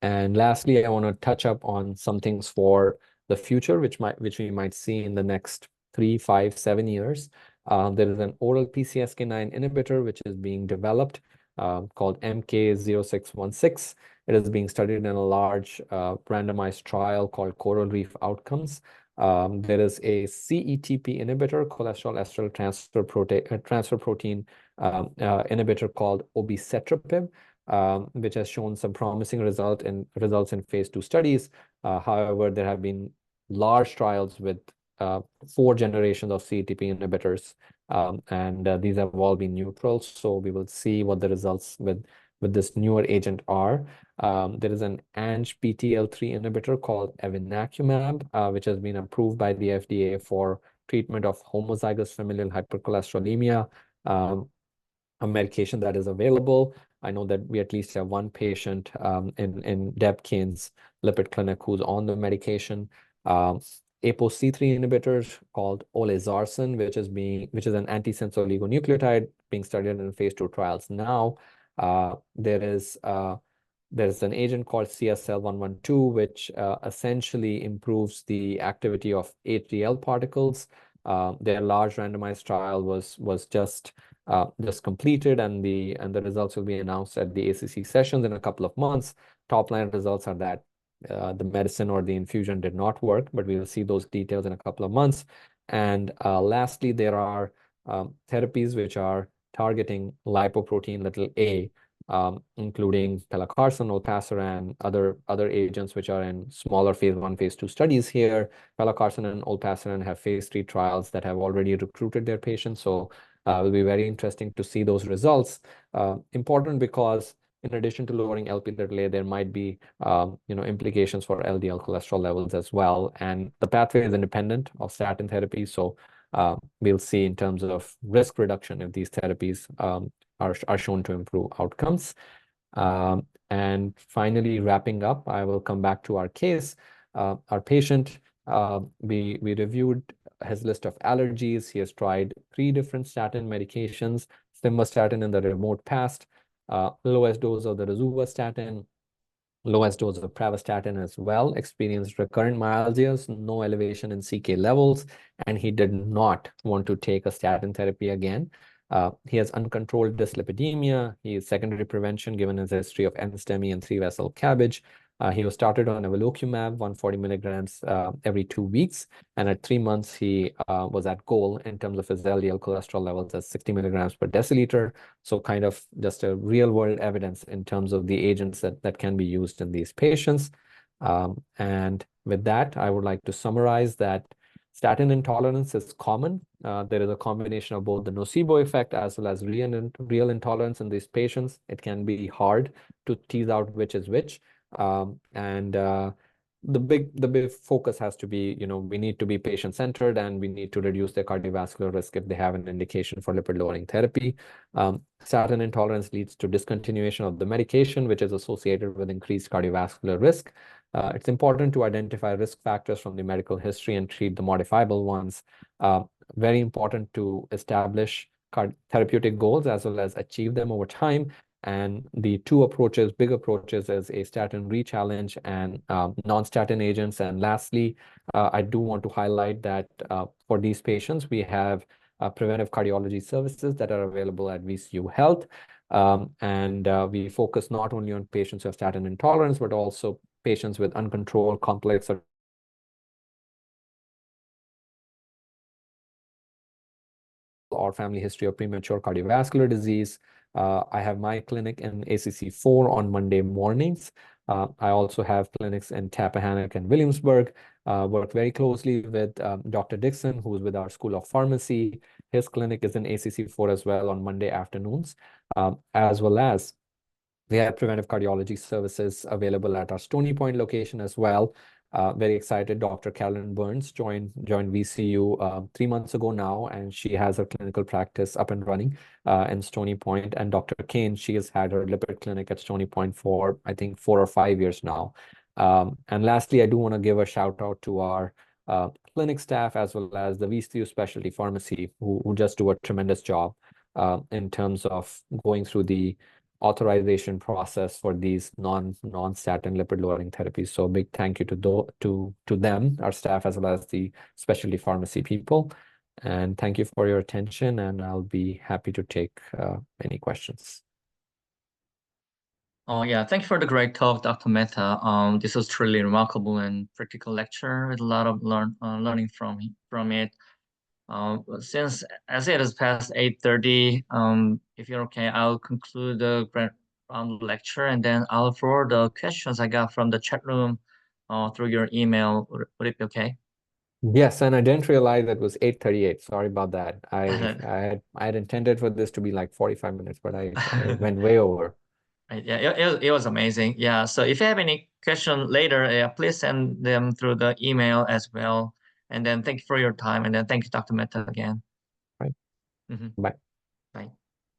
And lastly, I want to touch up on some things for the future, which we might see in the next 3, 5, 7 years. There is an oral PCSK9 inhibitor which is being developed called MK0616. It is being studied in a large randomized trial called Coral Reef Outcomes. There is a CETP inhibitor, cholesterol esterol transfer protein inhibitor called obicetrapib, which has shown some promising results in phase 2 studies. However, there have been large trials with 4 generations of CETP inhibitors, and these have all been neutral. So we will see what the results with this newer agent are. There is an ANGPTL3 inhibitor called evinacumab, which has been approved by the FDA for treatment of homozygous familial hypercholesterolemia, a medication that is available. I know that we at least have one patient in Deb Kane's lipid clinic who's on the medication. ApoC3 inhibitors called olezarsen, which is an antisense oligonucleotide being studied in phase 2 trials now. There's an agent called CSL112, which essentially improves the activity of HDL particles. Their large randomized trial was just completed, and the results will be announced at the ACC sessions in a couple of months. Top line results are that the medicine or the infusion did not work, but we will see those details in a couple of months. And lastly, there are therapies which are targeting lipoprotein little a, including pelacarsen, olpasiran, other agents which are in smaller phase 1, phase 2 studies here. Pelacarsen and olpasiran have phase 3 trials that have already recruited their patients. So it will be very interesting to see those results. Important because in addition to lowering Lp(a), there might be implications for LDL cholesterol levels as well. And the pathway is independent of statin therapy. So we'll see in terms of risk reduction if these therapies are shown to improve outcomes. And finally, wrapping up, I will come back to our case. Our patient, we reviewed his list of allergies. He has tried 3 different statin medications, simvastatin in the remote past, lowest dose of the rosuvastatin, lowest dose of pravastatin as well, experienced recurrent myalgias, no elevation in CK levels, and he did not want to take a statin therapy again. He has uncontrolled dyslipidemia. He is secondary prevention given his history of NSTEMI and 3-vessel cabbage. He was started on evolocumab, 140 milligrams every 2 weeks. And at 3 months, he was at goal in terms of his LDL cholesterol levels at 60 milligrams per deciliter. So kind of just a real world evidence in terms of the agents that can be used in these patients. And with that, I would like to summarize that statin intolerance is common. There is a combination of both the nocebo effect as well as real intolerance in these patients. It can be hard to tease out which is which. The big focus has to be, we need to be patient-centered, and we need to reduce their cardiovascular risk if they have an indication for lipid-lowering therapy. Statin intolerance leads to discontinuation of the medication, which is associated with increased cardiovascular risk. It's important to identify risk factors from the medical history and treat the modifiable ones. Very important to establish therapeutic goals as well as achieve them over time. And the 2 approaches, big approaches, is a statin re-challenge and non-statin agents. And lastly, I do want to highlight that for these patients, we have preventive cardiology services that are available at VCU Health. We focus not only on patients who have statin intolerance, but also patients with uncontrolled complex or family history of premature cardiovascular disease. I have my clinic in ACC4 on Monday mornings. I also have clinics in Tappahannock and Williamsburg. Work very closely with Dr. Dixon, who's with our School of Pharmacy. His clinic is in ACC4 as well on Monday afternoons, as well as we have preventive cardiology services available at our Stony Point location as well. Very excited. Dr. Carolyn Burns joined VCU 3 months ago now, and she has her clinical practice up and running in Stony Point. And Dr. Kane, she has had her lipid clinic at Stony Point for, I think, 4 or 5 years now. And lastly, I do want to give a shout out to our clinic staff as well as the VCU specialty pharmacy who just do a tremendous job in terms of going through the authorization process for these non-statin lipid lowering therapies. So a big thank you to them, our staff, as well as the specialty pharmacy people. And thank you for your attention, and I'll be happy to take any questions. Oh yeah, thank you for the great talk, Dr. Mehta. This was truly remarkable and practical lecture with a lot of learning from it. Since as it is past 8:30, if you're okay, I'll conclude the grand round lecture, and then I'll forward the questions I got from the chat room through your email. Would it be okay? Yes, and I didn't realize it was 8:38. Sorry about that. I had intended for this to be like 45 minutes, but I went way over. Right, yeah, it was amazing. Yeah, so if you have any question later, please send them through the email as well. And then thank you for your time, and then thank you, Dr. Mehta, again. Right. Mhm. Bye.